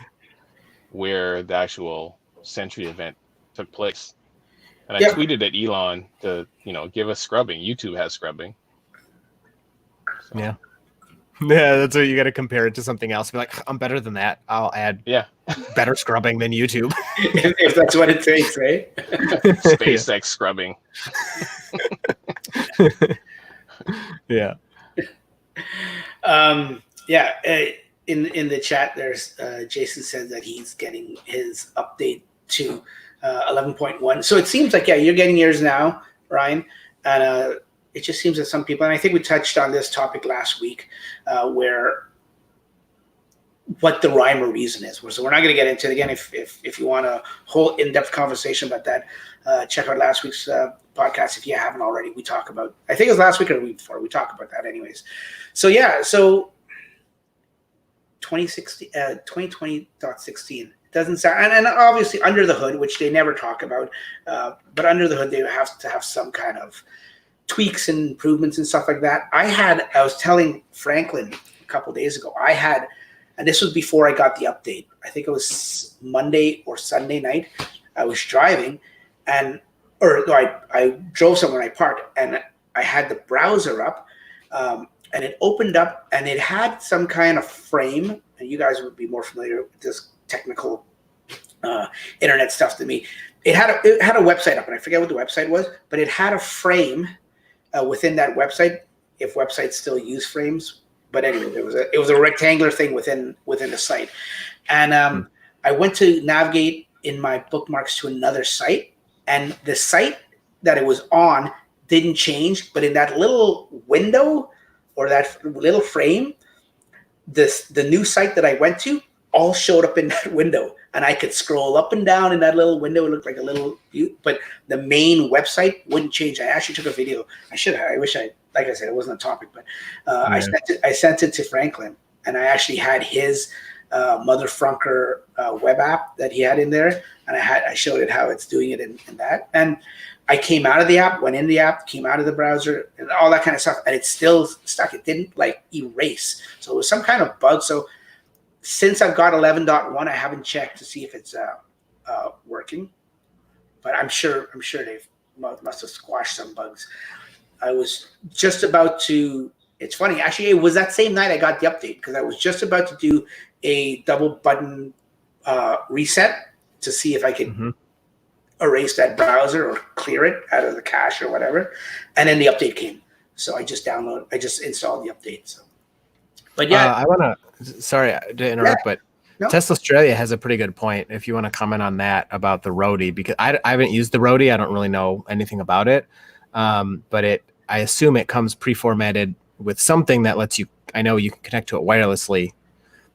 where the actual Sentry event took place. And I tweeted at Elon to, give us scrubbing. YouTube has scrubbing. So. Yeah. Yeah, that's what you got to compare it to something else. Be like, I'm better than that. I'll add better scrubbing than YouTube. if that's what it takes, right? SpaceX scrubbing. Yeah. Yeah. In the chat, there's Jason says that he's getting his update to 11.1. So it seems like, yeah, you're getting yours now, Ryan. And it just seems that some people, and I think we touched on this topic last week, where what the rhyme or reason is. So we're not going to get into it again. If you want a whole in-depth conversation about that, check out last week's podcast if you haven't already. We talk about, I think it was last week or the week before, we talked about that anyways. So yeah, so 2020.16 doesn't sound, and obviously under the hood, which they never talk about, but under the hood they have to have some kind of tweaks and improvements and stuff like that. I was telling Franklin a couple days ago, and this was before I got the update. I think it was Monday or Sunday night. I was driving, I drove somewhere and I parked, and I had the browser up, and it opened up, and it had some kind of frame. And you guys would be more familiar with this technical internet stuff than me. It had a website up, and I forget what the website was, but it had a frame within that website, if websites still use frames. But anyway, it was a rectangular thing within the site, and I went to navigate in my bookmarks to another site, and the site that it was on didn't change, but in that little window or that little frame, the new site that I went to all showed up in that window, and I could scroll up and down in that little window. It looked like a little view, but the main website wouldn't change. I actually took a video. I wish I, like I said, it wasn't a topic, but I sent it to Franklin, and I actually had his Mother Frunker web app that he had in there, and I showed it how it's doing it in that. And I came out of the app, went in the app, came out of the browser, and all that kind of stuff, and it's still stuck. It didn't like erase. So it was some kind of bug. So since I've got 11.1, I haven't checked to see if it's working, but I'm sure they must have squashed some bugs. I was just about to. It's funny, actually. It was that same night I got the update, because I was just about to do a double button reset to see if I could erase that browser or clear it out of the cache or whatever, and then the update came. So I just installed the update. So, but yeah, I want to. Sorry to interrupt, but no. Tesla Australia has a pretty good point. If you want to comment on that about the roadie, because I haven't used the roadie, I don't really know anything about it. But I assume it comes pre-formatted with something that lets you. I know you can connect to it wirelessly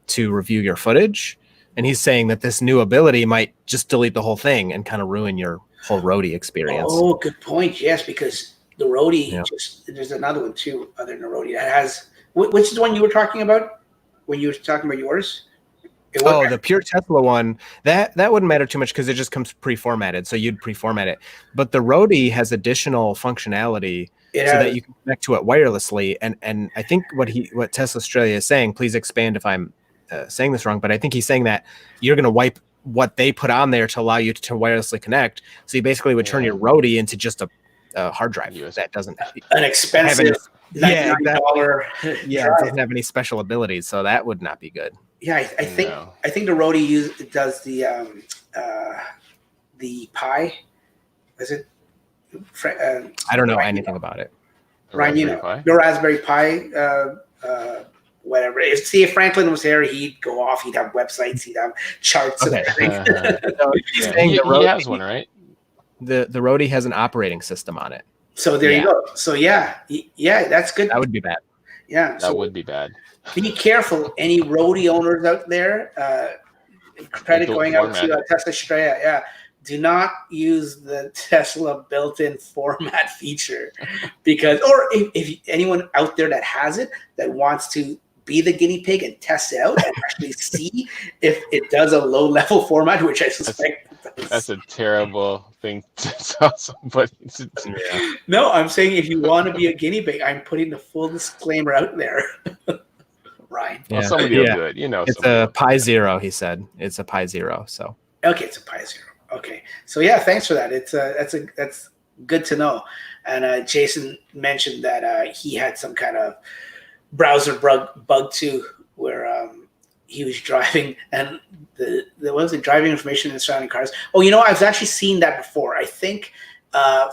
to review your footage. And he's saying that this new ability might just delete the whole thing and kind of ruin your whole roadie experience. Oh, good point. Yes, because the roadie, there's another one too, other than the roadie, that has, which is the one you were talking about when you were talking about yours? The pure Tesla one, that wouldn't matter too much because it just comes pre-formatted. So you'd pre-format it. But the roadie has additional functionality that you can connect to it wirelessly. And I think what Tesla Australia is saying, please expand if I'm saying this wrong, but I think he's saying that you're going to wipe what they put on there to allow you to wirelessly connect. So you basically would turn your roadie into just a hard drive that doesn't an expensive $99 it doesn't have any special abilities, so that would not be good. Yeah, I think the roadie does the Pi. Is it? I don't know anything about it. Ryan, your Raspberry Pi. Whatever. If Franklin was here, he'd go off. He'd have websites. He'd have charts and everything. He has one, right? The roadie has an operating system on it. So there you go. So yeah, that's good. That would be bad. Yeah, that would be bad. Be careful, any roadie owners out there. Credit going out to Tesla Australia. Yeah, do not use the Tesla built-in format feature, because, or if anyone out there that has it that wants to be the guinea pig and test it out and actually see if it does a low-level format, which I suspect that's a terrible thing to tell somebody to do. No, I'm saying if you want to be a guinea pig, I'm putting the full disclaimer out there. Right. Well, somebody will do it. It's a Pi Zero, he said. It's a Pi Zero. So okay, it's a Pi Zero. Okay, so yeah, thanks for that. That's good to know. And Jason mentioned that he had some kind of browser bug too, where he was driving and there was driving information in surrounding cars. Oh, I've actually seen that before. I think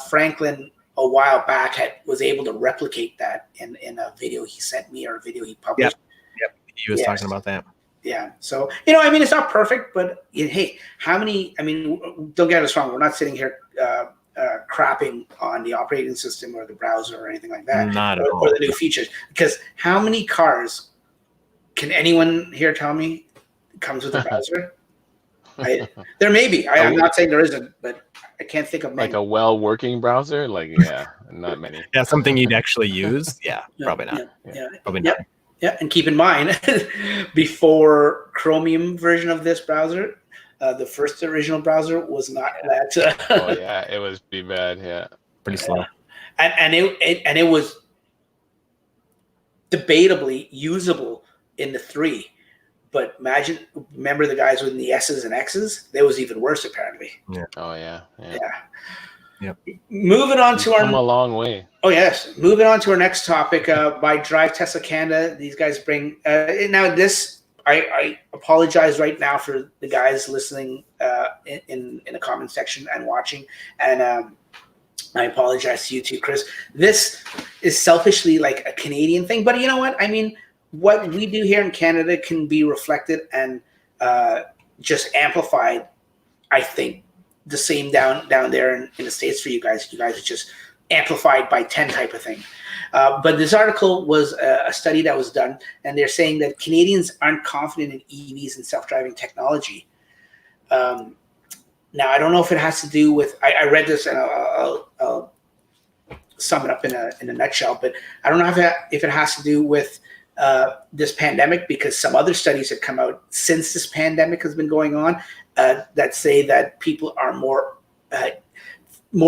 Franklin a while back was able to replicate that in a video he sent me or a video he published. Yep. He was talking about that. Yeah. So, I mean, it's not perfect, but hey, don't get us wrong. We're not sitting here crapping on the operating system or the browser or anything like that. Not at all. Or the new features. Because how many cars can anyone here tell me comes with a browser? There may be. I'm not saying there isn't, but I can't think of many. Like a well-working browser? Like, yeah, not many. Yeah, something you'd actually use? Yeah, probably not. Probably not. Yeah, and keep in mind, before Chromium version of this browser, the first original browser was not that. Oh yeah, it was pretty bad. Yeah, pretty slow. And it was debatably usable in the 3. But remember the guys with the S's and X's? That was even worse, apparently. Yeah. Oh yeah. Yep. Moving on to our. Come a long way. Oh yes. Moving on to our next topic. By Drive Tesla Canada, these guys bring. Now this, I apologize right now for the guys listening in the comment section and watching, and I apologize to you too, Chris. This is selfishly like a Canadian thing, but you know what? I mean, what we do here in Canada can be reflected and just amplified, I think, the same down there in the States for you guys. You guys are just amplified by 10 type of thing. But this article was a study that was done, and they're saying that Canadians aren't confident in EVs and self-driving technology. Now, I don't know if it has to do with, I read this, and I'll sum it up in a nutshell, but I don't know if it has to do with this pandemic, because some other studies have come out since this pandemic has been going on that say that people are more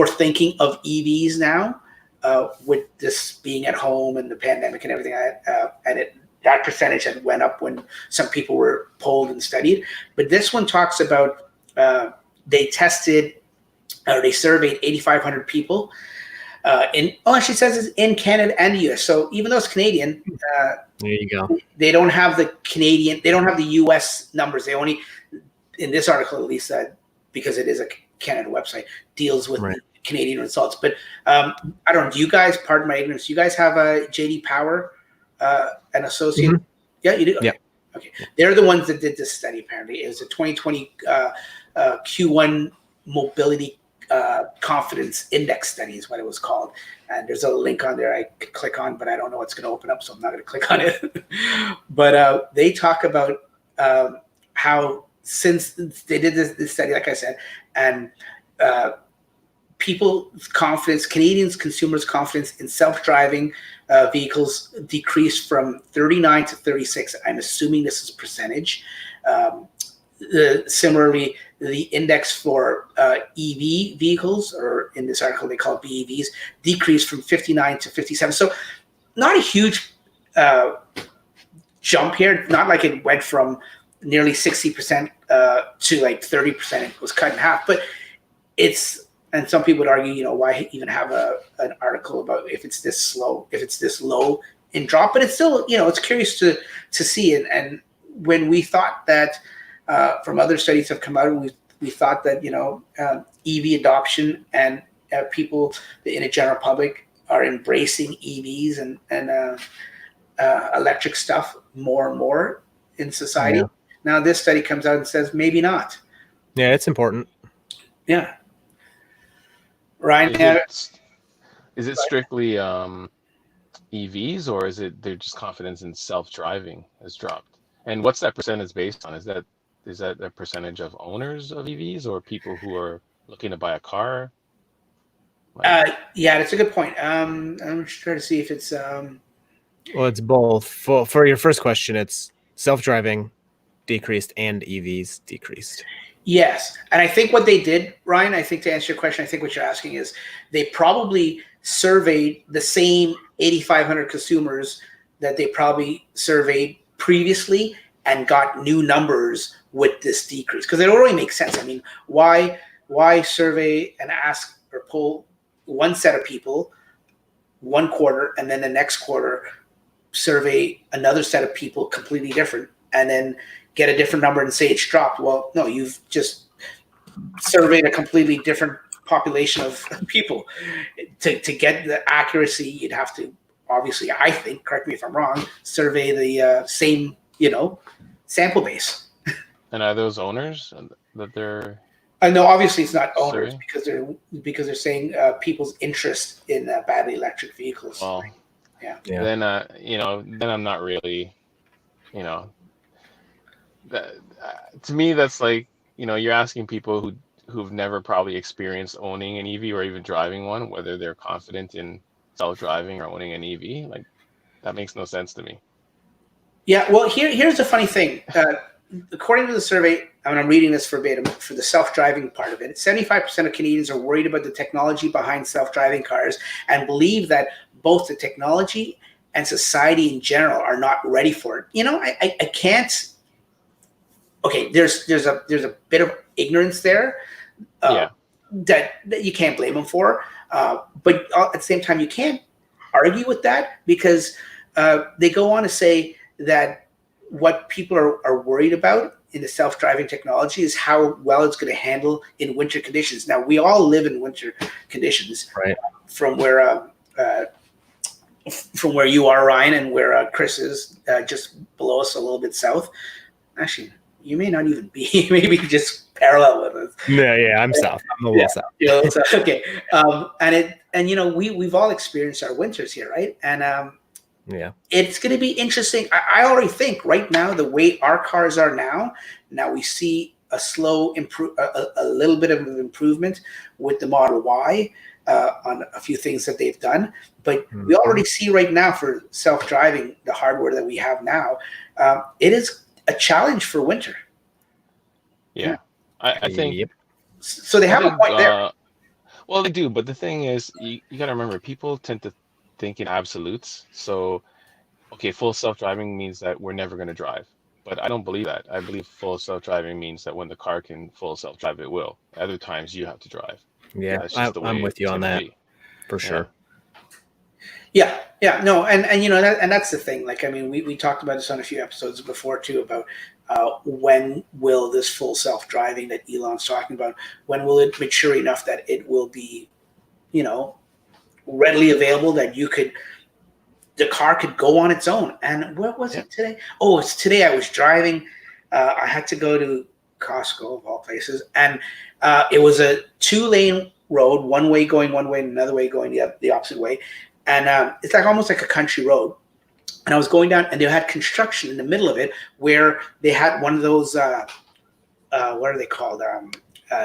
thinking of EVs now with this being at home and the pandemic and everything. That percentage had went up when some people were polled and studied. But this one talks about they surveyed 8,500 people. She says it's in Canada and the US. So even though it's Canadian, there you go. They don't have the US numbers. They only, in this article at least, because it is a Canada website, deals with the Canadian results. But I don't know. Do you guys, pardon my ignorance, do you guys have a JD Power, an associate? Mm-hmm. Yeah, you do? Okay. Yeah. Okay. They're the ones that did this study, apparently. It was a 2020 Q1 mobility confidence index study is what it was called, and there's a link on there I could click on, but I don't know what's going to open up, so I'm not going to click on it. But they talk about how since they did this study, like I said, and people's confidence, Canadians consumers' confidence in self-driving vehicles decreased from 39 to 36. I'm assuming this is percentage. Similarly, the index for EV vehicles, or in this article they call it BEVs, decreased from 59 to 57. So not a huge jump here. Not like it went from nearly 60% to like 30%. It was cut in half. But it's, and some people would argue, why even have an article about if it's this low in drop? But it's still, it's curious to see it. And when we thought that, from other studies have come out, we thought that EV adoption and people in the general public are embracing EVs and electric stuff more and more in society. Yeah. Now this study comes out and says maybe not. Yeah, it's important. Yeah. Ryan, is it strictly EVs, or is it their just confidence in self-driving has dropped? And what's that percentage based on? Is that a percentage of owners of EVs or people who are looking to buy a car? Yeah, that's a good point. I'm just trying to see if it's. Well, it's both. For your first question, it's self-driving decreased and EVs decreased. Yes, and I think what they did, Ryan, I think to answer your question, I think what you're asking is they probably surveyed the same 8,500 consumers that they probably surveyed previously and got new numbers with this decrease, because it already makes sense. I mean, why survey and ask or poll one set of people one quarter, and then the next quarter survey another set of people completely different, and then get a different number and say it's dropped? Well, no, you've just surveyed a completely different population of people. To get the accuracy, you'd have to, obviously, I think, correct me if I'm wrong, survey the same, sample base. And are those owners that they're? No, obviously it's not owners Survey? because they're saying people's interest in battery electric vehicles. Well, yeah. Then then I'm not really, that, to me that's like, you're asking people who've never probably experienced owning an EV or even driving one, whether they're confident in self-driving or owning an EV. Like, that makes no sense to me. Yeah, well, here's the funny thing. According to the survey, and I'm reading this verbatim for the self-driving part of it, 75% of Canadians are worried about the technology behind self-driving cars and believe that both the technology and society in general are not ready for it. I can't. Okay, there's a bit of ignorance there that you can't blame them for, but at the same time you can't argue with that, because they go on to say that what people are worried about in the self-driving technology is how well it's going to handle in winter conditions. Now, we all live in winter conditions, right? From where you are, Ryan, and where Chris is, just below us a little bit south. Actually, you may not even be, maybe just parallel with us. Yeah, I'm south. I'm a little south. Okay. We've all experienced our winters here, right? And it's going to be interesting. I already think right now, the way our cars are now we see a little bit of an improvement with the Model Y on a few things that they've done. But we already see right now for self-driving, the hardware that we have now, it is a challenge for winter. Yeah, I think. Yep. So they have a point there. Well, they do, but the thing is, you got to remember, people tend to think in absolutes. So, okay, full self-driving means that we're never going to drive. But I don't believe that. I believe full self-driving means that when the car can full self-drive, it will. Other times you have to drive. Yeah, I'm with you on that, for sure. Yeah, no, and that's the thing. Like, I mean, we talked about this on a few episodes before too, about when will this full self-driving that Elon's talking about, when will it mature enough that it will be, readily available, that the car could go on its own. And what was it today? Oh, it's today. I was driving. I had to go to Costco, of all places, and it was a 2-lane road, one way going one way and another way going the opposite way. And it's like almost like a country road. And I was going down, and they had construction in the middle of it, where they had one of those, what are they called?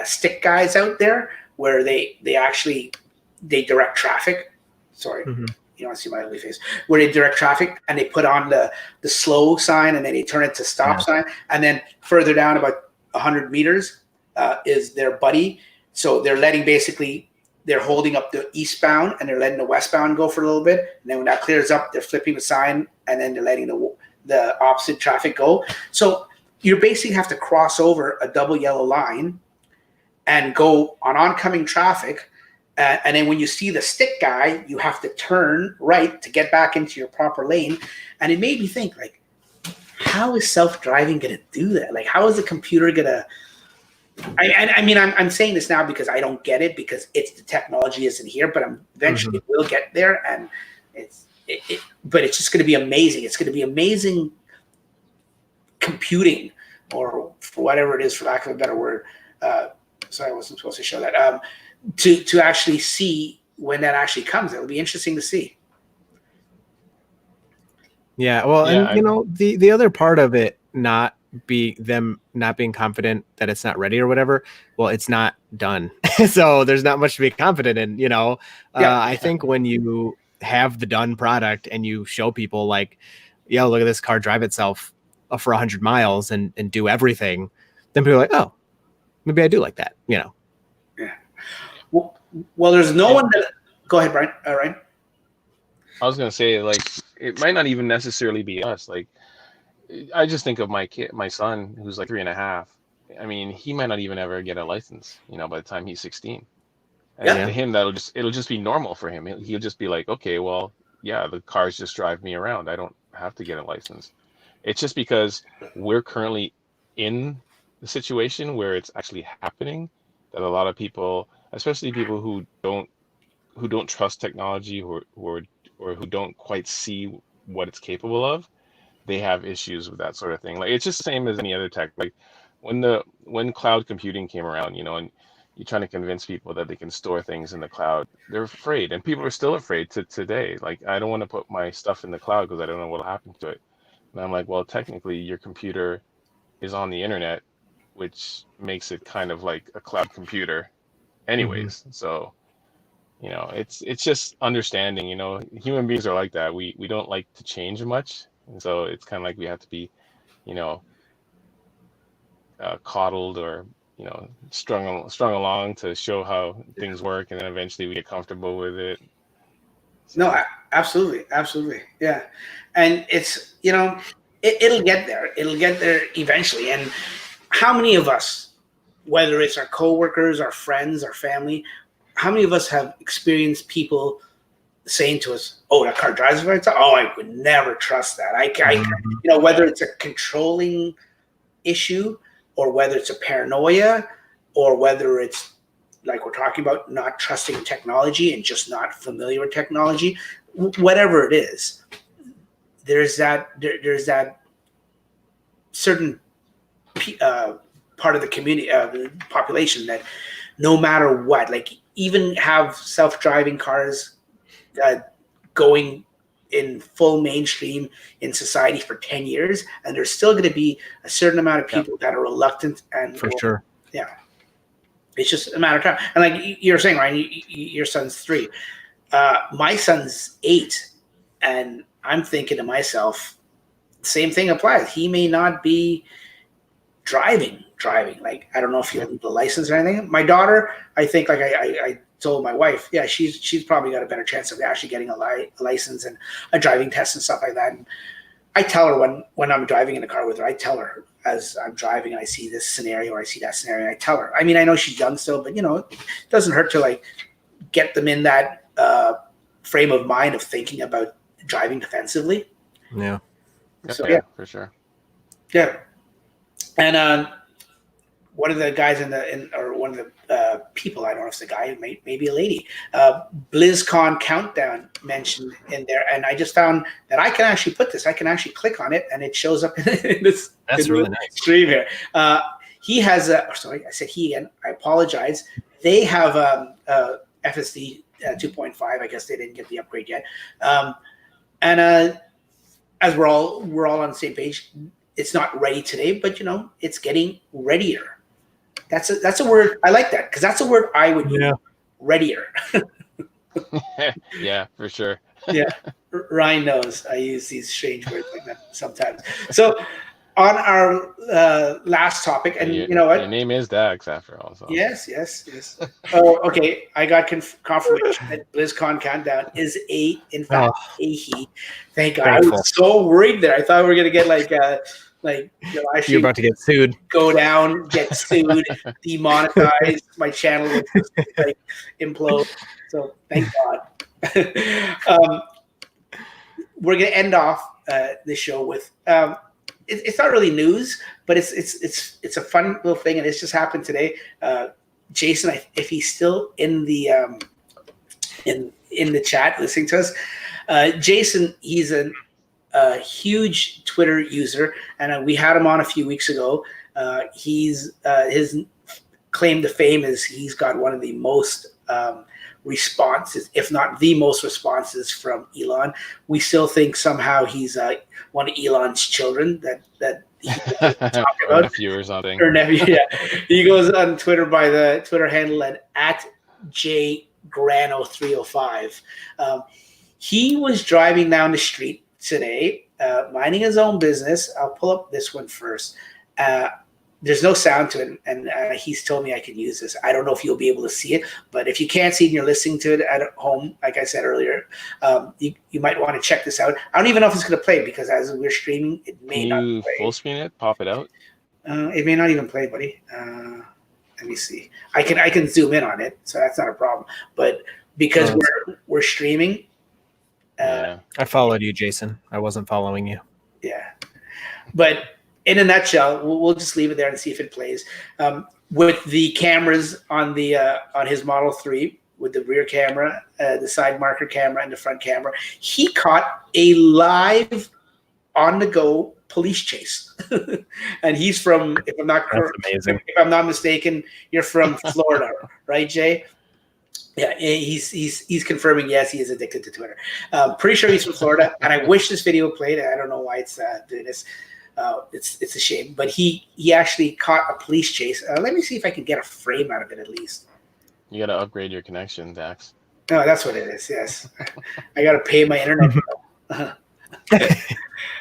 Stick guys out there, where they direct traffic. Sorry, you don't see my ugly face. Where they direct traffic, and they put on the slow sign, and then they turn it to stop sign. And then further down about 100 meters is their buddy. So they're holding up the eastbound, and they're letting the westbound go for a little bit. And then when that clears up, they're flipping the sign, and then they're letting the opposite traffic go. So you basically have to cross over a double yellow line and go on oncoming traffic. And then when you see the stick guy, you have to turn right to get back into your proper lane. And it made me think, like, how is self-driving going to do that? Like, how is the computer going to... I mean, I'm saying this now because I don't get it, because the technology isn't here, but eventually it will get there, and but it's just going to be amazing. It's going to be amazing computing, or for whatever it is, for lack of a better word. Sorry, I wasn't supposed to show that. To actually see when that actually comes, it'll be interesting to see. Yeah, well, and the other part of it not being confident that it's not ready or whatever, well, it's not done. So there's not much to be confident in, I think when you have the done product and you show people, like, look at this car drive itself for 100 miles and do everything, then people are like, oh, maybe I do like that, Yeah. Well, there's no one that... Go ahead, Brian. All right. I was going to say, like, it might not even necessarily be us. Like, I just think of my son, who's like 3.5. I mean, he might not even ever get a license, by the time he's 16. And to him, it'll just be normal for him. He'll just be like, okay, well, the cars just drive me around. I don't have to get a license. It's just because we're currently in the situation where it's actually happening that a lot of people especially people who don't trust technology, or who don't quite see what it's capable of, they have issues with that sort of thing. Like, it's just the same as any other tech. Like when cloud computing came around, and you're trying to convince people that they can store things in the cloud, they're afraid, and people are still afraid to today. Like, I don't want to put my stuff in the cloud because I don't know what'll happen to it. And I'm like, well, technically your computer is on the internet, which makes it kind of like a cloud computer anyways. So, it's just understanding, human beings are like that. We don't like to change much. And so it's kind of like we have to be, coddled, or, strung along to show how things work. And then eventually we get comfortable with it. So, No, absolutely. Yeah. And it's, it'll get there. It'll get there eventually. And how many of us, whether it's our coworkers, our friends, our family, how many of us have experienced people saying to us, "Oh, that car drives very tough. Oh, I would never trust that." Whether it's a controlling issue, or whether it's a paranoia, or whether it's like we're talking about, not trusting technology and just not familiar with technology, whatever it is, there's that certain part of the community, the population, that no matter what, like, even have self-driving cars going in full mainstream in society for 10 years, and there's still going to be a certain amount of people that are reluctant. And for sure. Yeah. It's just a matter of time. And like you're saying, Ryan, your son's 3. My son's 8. And I'm thinking to myself, same thing applies. He may not be driving. Like, I don't know if he has the license or anything. My daughter, I think, like I told my wife, yeah, she's probably got a better chance of actually getting a license and a driving test and stuff like that. And I tell her when I'm driving in a car with her, I tell her as I'm driving and I see this scenario or I see that scenario, and I tell her. I mean, I know she's young still, but it doesn't hurt to like get them in that frame of mind of thinking about driving defensively. Yeah. So yeah, for sure. Yeah. And one of the guys or one of the people, I don't know if it's a guy, maybe a lady, BlizzCon Countdown mentioned in there, and I just found that I can actually put this. I can actually click on it, and it shows up in this. That's really nice. Stream here. He has sorry, I said he, and I apologize. They have FSD 2.5. I guess they didn't get the upgrade yet. And as we're all on the same page, it's not ready today, but it's getting readier. That's a word. I like that because that's a word I would use. Readier. Yeah, for sure. Yeah, Ryan knows I use these strange words like that sometimes. So on our last topic, and you know what? Your name is Dax after all. So. Yes. Oh, okay. I got confirmation that BlizzCon Countdown is in fact a he. Thank God. Thankful. I was so worried there. I thought we were gonna get actually You're about to get sued. Go down, get sued, demonetized. My channel would just, implode. So thank God. We're gonna end off the show with it's not really news, but it's a fun little thing, and it's just happened today. Jason, if he's still in the in the chat listening to us, Jason, he's a huge Twitter user, and we had him on a few weeks ago. He's his claim to fame is he's got one of the most responses, if not the most responses from Elon. We still think somehow he's one of Elon's children that he talk about. Nephew or something. Or nephew, yeah. He goes on Twitter by the Twitter handle at jgrano305. He was driving down the street today, minding his own business. I'll pull up this one first. There's no sound to it, and he's told me I can use this. I don't know if you'll be able to see it, but if you can't see it and you're listening to it at home, like I said earlier, you might want to check this out. I don't even know if it's going to play because as we're streaming, it may not play. Can you full screen it? Pop it out? It may not even play, buddy. Let me see. I can zoom in on it, so that's not a problem. But because we're streaming. I followed you, Jason. I wasn't following you. Yeah. But in a nutshell, we'll just leave it there and see if it plays. with the cameras on the on his Model 3, with the rear camera, the side marker camera, and the front camera, he caught a live, on-the-go police chase. And he's from, if I'm not mistaken, you're from Florida, right, Jay? Yeah, he's confirming, yes, he is addicted to Twitter. Pretty sure he's from Florida, and I wish this video played. I don't know why it's doing this. It's a shame, but he actually caught a police chase. Let me see if I can get a frame out of it at least. You got to upgrade your connection, Dax. No, that's what it is. Yes, I got to pay my internet bill.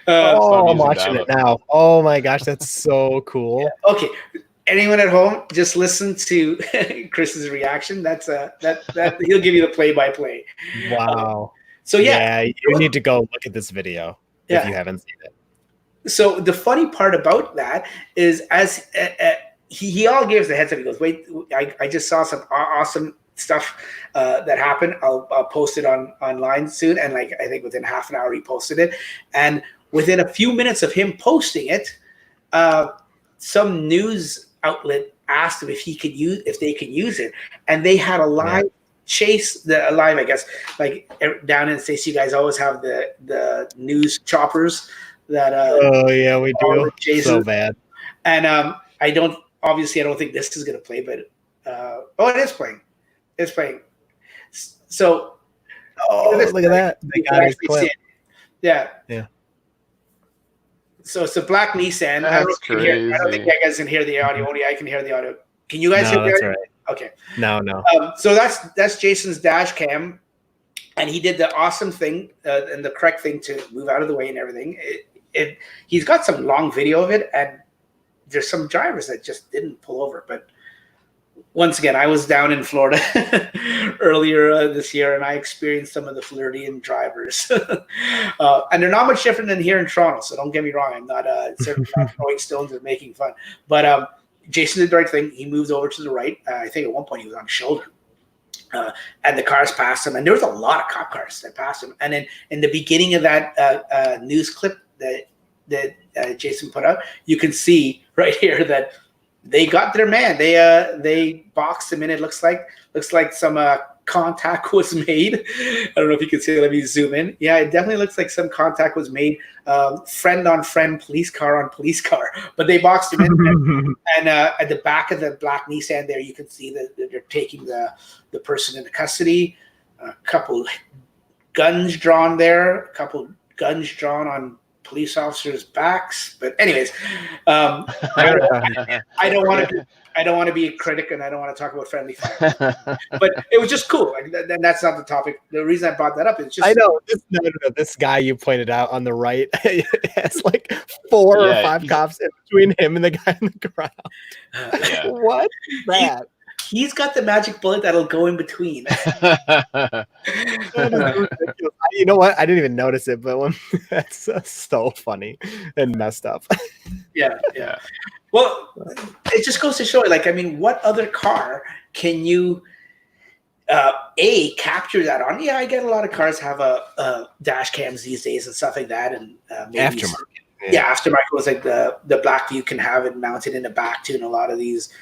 I'm watching it now. Oh my gosh, that's so cool. Yeah. Okay, anyone at home, just listen to Chris's reaction. That's that he'll give you the play-by-play. Wow. So yeah, you need to go look at this video if you haven't seen it. So the funny part about that is, as he all gives the heads up. He goes, "Wait, I just saw some awesome stuff that happened. I'll post it online soon." And like, I think within half an hour he posted it, and within a few minutes of him posting it, some news outlet asked him if they could use it, and they had a live chase, I guess, like down in the States, you guys always have the news choppers that oh yeah, we do. So bad. And I don't think this is going to play, but it is playing. It's playing. So look at that. They got his clip. Yeah. Yeah. So it's a black Nissan. I don't think you guys can hear the audio. Only I can hear the audio. Can you guys hear the audio? Right. Okay. No. So that's Jason's dash cam, and he did the awesome thing and the correct thing to move out of the way and everything. He's got some long video of it, and there's some drivers that just didn't pull over. But once again, I was down in Florida earlier this year, and I experienced some of the Floridian drivers. And they're not much different than here in Toronto, so don't get me wrong. I'm not certainly not throwing stones or making fun. But Jason did the right thing. He moved over to the right. I think at one point he was on shoulder. And the cars passed him, and there was a lot of cop cars that passed him. And then in the beginning of that news clip that Jason put out, you can see right here that they got their man. They boxed him in. It looks like some contact was made. I don't know if you can see it. Let me zoom in. Yeah, it definitely looks like some contact was made. Friend on friend, police car on police car. But they boxed him in. And at the back of the black Nissan there, you can see that they're taking the person into custody. A couple guns drawn there. A couple guns drawn on police officers' backs. But anyways, I don't want to be a critic, and I don't want to talk about friendly fire. But it was just cool. Like, and that's not the topic. The reason I brought that up is just, I know this guy you pointed out on the right has like 4 or 5 cops in between him and the guy in the crowd. What? That. He's got the magic bullet that'll go in between. You know what? I didn't even notice it, but that's so funny and messed up. Yeah. Well, it just goes to show you, like, I mean, what other car can you capture that on? Yeah, I get a lot of cars have a dash cams these days and stuff like that, and maybe aftermarket. Yeah, aftermarket was like the black view can have it mounted in the back too, and a lot of these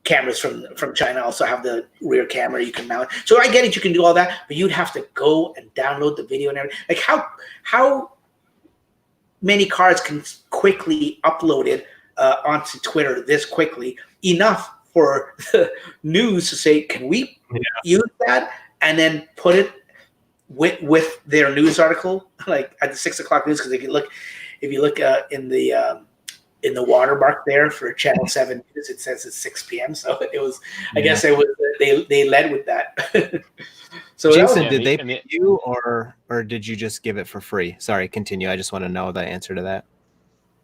cameras from China also have the rear camera you can mount. So I get it, you can do all that, but you'd have to go and download the video and everything. Like, how many cars can quickly upload it onto Twitter this quickly enough for the news to say, can we use that, and then put it with their news article, like at the 6 o'clock news? Because if you look in the watermark there for Channel 7 News, it says it's 6 p.m. So it was, I guess it was, they led with that. So Jason, did they pay you, or did you just give it for free? Sorry, continue. I just want to know the answer to that.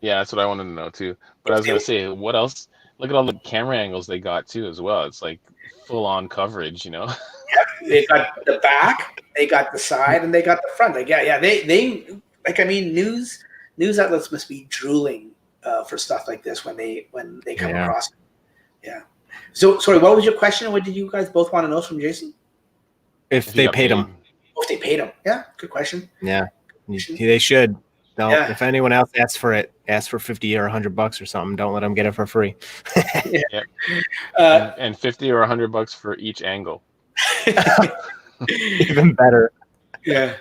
Yeah, that's what I wanted to know too. But I was gonna say, what else? Look at all the camera angles they got too, as well. It's like full on coverage, you know. Yeah, they got the back, they got the side, and they got the front. Like, they like, I mean, news outlets must be drooling for stuff like this when they come across it. Yeah. So sorry, what was your question? What did you guys both want to know from Jason? If they paid him. Oh, if they paid him. Yeah, good question. Yeah, they should. No, if anyone else asks for it, ask for 50 or $100 or something. Don't let them get it for free. Yeah. Yep. And 50 or $100 for each angle. Even better. Yeah.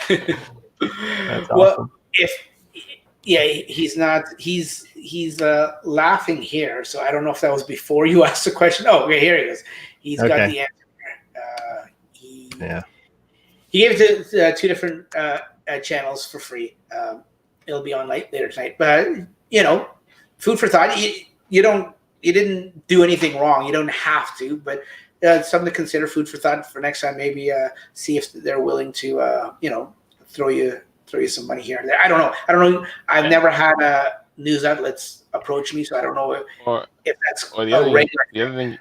That's Well, awesome. he's not. He's laughing here. So I don't know if that was before you asked the question. Oh, okay, here he is. He's got the answer. He gave it to 2 different channels for free. It'll be on later tonight. But food for thought. You didn't do anything wrong. You don't have to, but something to consider. Food for thought for next time. Maybe see if they're willing to throw you some money here and there. I don't know. I've never had news outlets approach me, so I don't know if that's the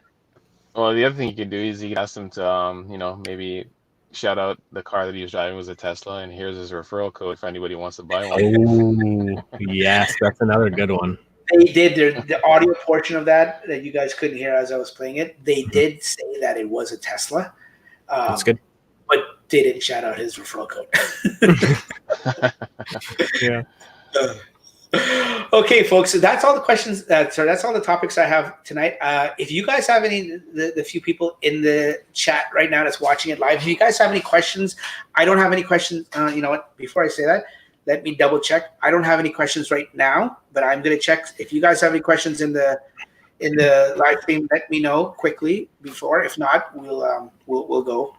other thing you could do is you could ask them to maybe shout out the car that he was driving was a Tesla, and here's his referral code if anybody wants to buy one. Oh, yes, that's another good one. They did the audio portion of that you guys couldn't hear as I was playing it. They did say that it was a Tesla. That's good. But they didn't shout out his referral code. Yeah. Okay, folks. So that's all the questions. That's all the topics I have tonight. If you guys have any, the few people in the chat right now that's watching it live, if you guys have any questions, I don't have any questions. You know what? Before I say that, let me double check. I don't have any questions right now, but I'm going to check. If you guys have any questions in the live stream, let me know quickly before. If not, we'll go.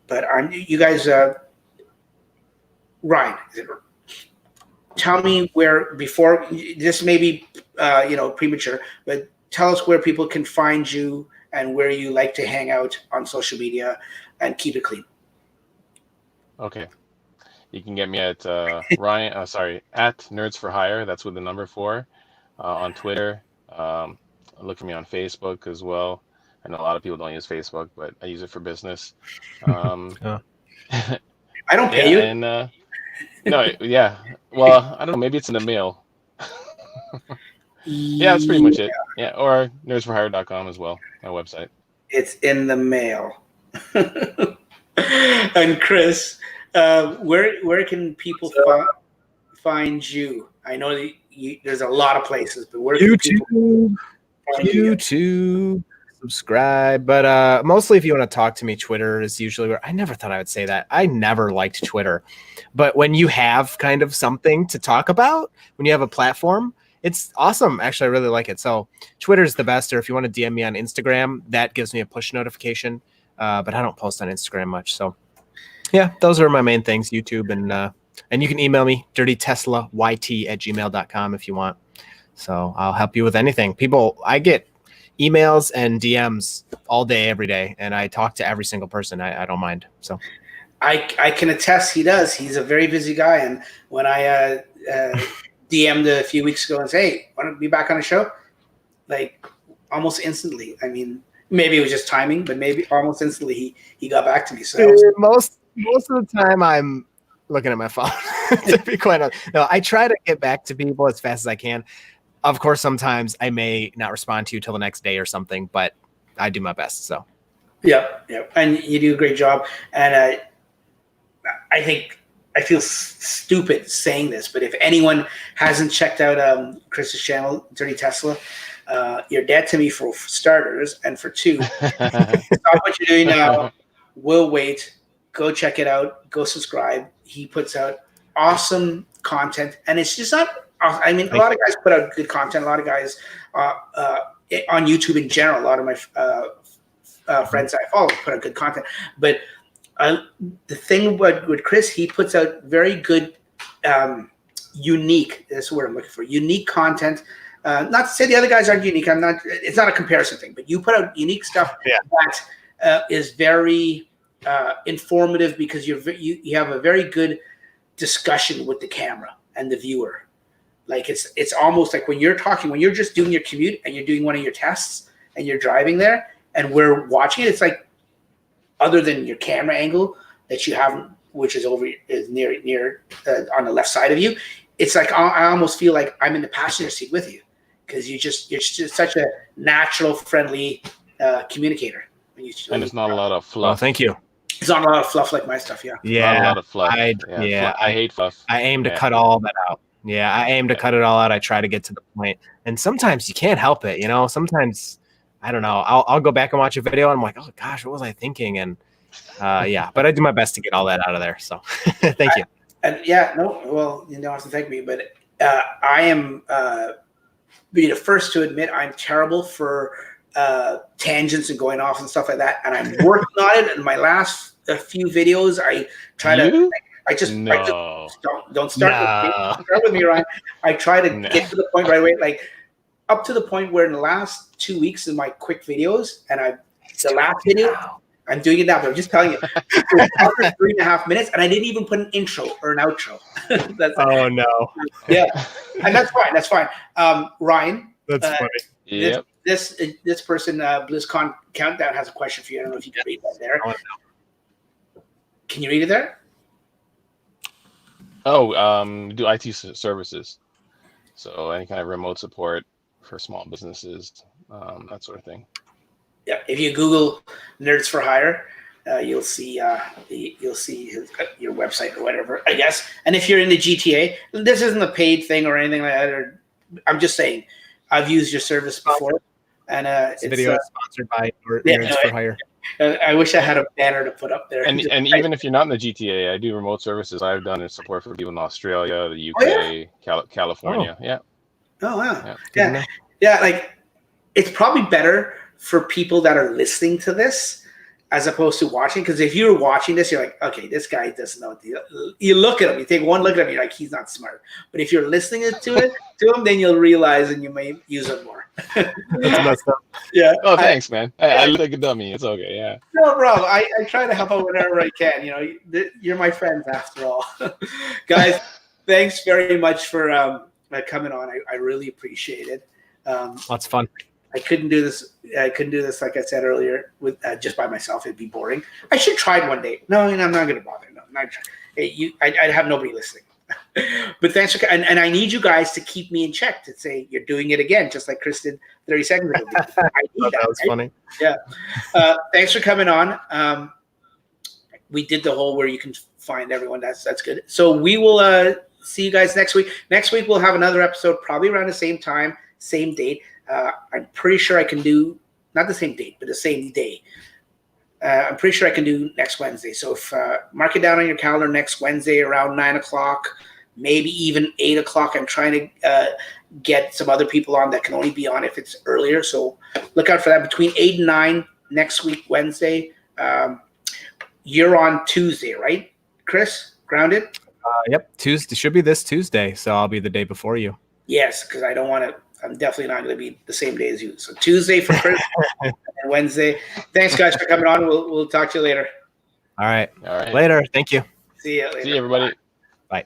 But you guys, Ryan, tell me where before this may be premature, but tell us where people can find you and where you like to hang out on social media and keep it clean. Okay. You can get me at at Nerds for Hire. That's with the number 4 on Twitter. Look for me on Facebook as well. I know a lot of people don't use Facebook, but I use it for business. I don't pay you. And no, yeah. Well, I don't know. Maybe it's in the mail. Yeah, that's pretty much it. Yeah, or nerdsforhire.com as well, my website. It's in the mail. And Chris, where can people find you? I know that there's a lot of places, but where can people find YouTube. Subscribe, but mostly if you want to talk to me, Twitter is usually where. I never thought I would say that. I never liked Twitter, but when you have kind of something to talk about, when you have a platform, it's awesome. Actually, I really like it. So Twitter is the best. Or if you want to DM me on Instagram, that gives me a push notification. But I don't post on Instagram much. So yeah, those are my main things. YouTube and you can email me dirtyteslayt@gmail.com if you want. So I'll help you with anything. I get emails and DMs all day, every day, and I talk to every single person. I don't mind. So I can attest he does. He's a very busy guy, and when I DM'd a few weeks ago and say, "Hey, want to be back on the show?" Like almost instantly. I mean, maybe it was just timing, but maybe almost instantly he got back to me. So most of the time I'm looking at my phone. To be quite honest, no, I try to get back to people as fast as I can. Of course, sometimes I may not respond to you till the next day or something, but I do my best. So, yeah, and you do a great job. And I think I feel stupid saying this, but if anyone hasn't checked out Chris's channel, Dirty Tesla, you're dead to me for starters, and for 2, stop what you're doing now. We'll wait. Go check it out. Go subscribe. He puts out awesome content, and it's just not. I mean, a lot of guys put out good content. A lot of guys on YouTube in general, a lot of my friends I follow put out good content. But the thing with Chris, he puts out very good, unique. That's the word I'm looking for. Unique content. Not to say the other guys aren't unique. It's not a comparison thing. But you put out unique stuff that is very informative because you have a very good discussion with the camera and the viewer. Like it's almost like when you're just doing your commute and you're doing one of your tests and you're driving there and we're watching it, it's like other than your camera angle that you have, which is near on the left side of you, it's like I almost feel like I'm in the passenger seat with you because you're just such a natural, friendly communicator. And it's not a lot of fluff. Oh, thank you. It's not a lot of fluff like my stuff. Yeah. Yeah. Not a lot of fluff. I hate fluff. I aim to cut all that out. Yeah, I aim to cut it all out. I try to get to the point, and sometimes you can't help it. Sometimes I don't know. I'll go back and watch a video, and I'm like, oh gosh, what was I thinking? And yeah, but I do my best to get all that out of there. So thank you. And yeah, no, well, you don't have to thank me, but I am be the first to admit I'm terrible for tangents and going off and stuff like that, and I'm working on it. In my last few videos, I try to. I just don't start with me, Ryan. I try to get to the point right away, like up to the point where in the last 2 weeks in my quick videos, and the last video, I'm doing it now, but I'm just telling you, it was 3.5 minutes, and I didn't even put an intro or an outro. Oh no! Yeah, and that's fine. That's fine. Ryan, that's funny. Yep. This person, BlizzCon Countdown, has a question for you. I don't know if you can read that there. Oh, no. Can you read it there? Do IT services. So any kind of remote support for small businesses, that sort of thing. Yeah, if you Google Nerds for Hire, you'll see your website or whatever, I guess. And if you're in the GTA, this isn't a paid thing or anything like that. I'm just saying, I've used your service before, and this video is sponsored by Nerds for Hire. I wish I had a banner to put up there. And even if you're not in the GTA, I do remote services. I've done support for people in Australia, the UK, California. Oh. Yeah. Oh wow. Yeah. Like it's probably better for people that are listening to this as opposed to watching. Because if you're watching this, you're like, okay, this guy doesn't know. You look at him, you take one look at him, you're like, he's not smart. But if you're listening to him, then you'll realize and you may use it more. That's messed up. Yeah. Oh, thanks, man. I look like a dummy. It's okay. Yeah. No problem. I try to help out whenever I can. You're my friends after all. Guys, thanks very much for coming on. I really appreciate it. Lots of fun. I couldn't do this. Like I said earlier, with just by myself. It'd be boring. I should try it one day. No, I'm not going to bother. No, I'm not trying. I'd have nobody listening. But thanks for and I need you guys to keep me in check to say you're doing it again, just like Chris did 30 seconds ago. I need that was funny. Yeah. Thanks for coming on. We did the whole where you can find everyone. That's good. So we will see you guys next week. Next week we'll have another episode, probably around the same time, same date. I'm pretty sure I can do not the same date, but the same day. I'm pretty sure I can do next Wednesday. So if mark it down on your calendar next Wednesday around 9:00, maybe even 8:00. I'm trying to get some other people on that can only be on if it's earlier. So look out for that between 8 and 9 next week, Wednesday. You're on Tuesday, right, Chris? Grounded? Yep. Tuesday should be this Tuesday. So I'll be the day before you. Yes, because I don't want to. I'm definitely not going to be the same day as you. So Tuesday for Chris and Wednesday. Thanks, guys, for coming on. We'll talk to you later. All right. All right. Later. Thank you. See you later. See you, everybody. Bye.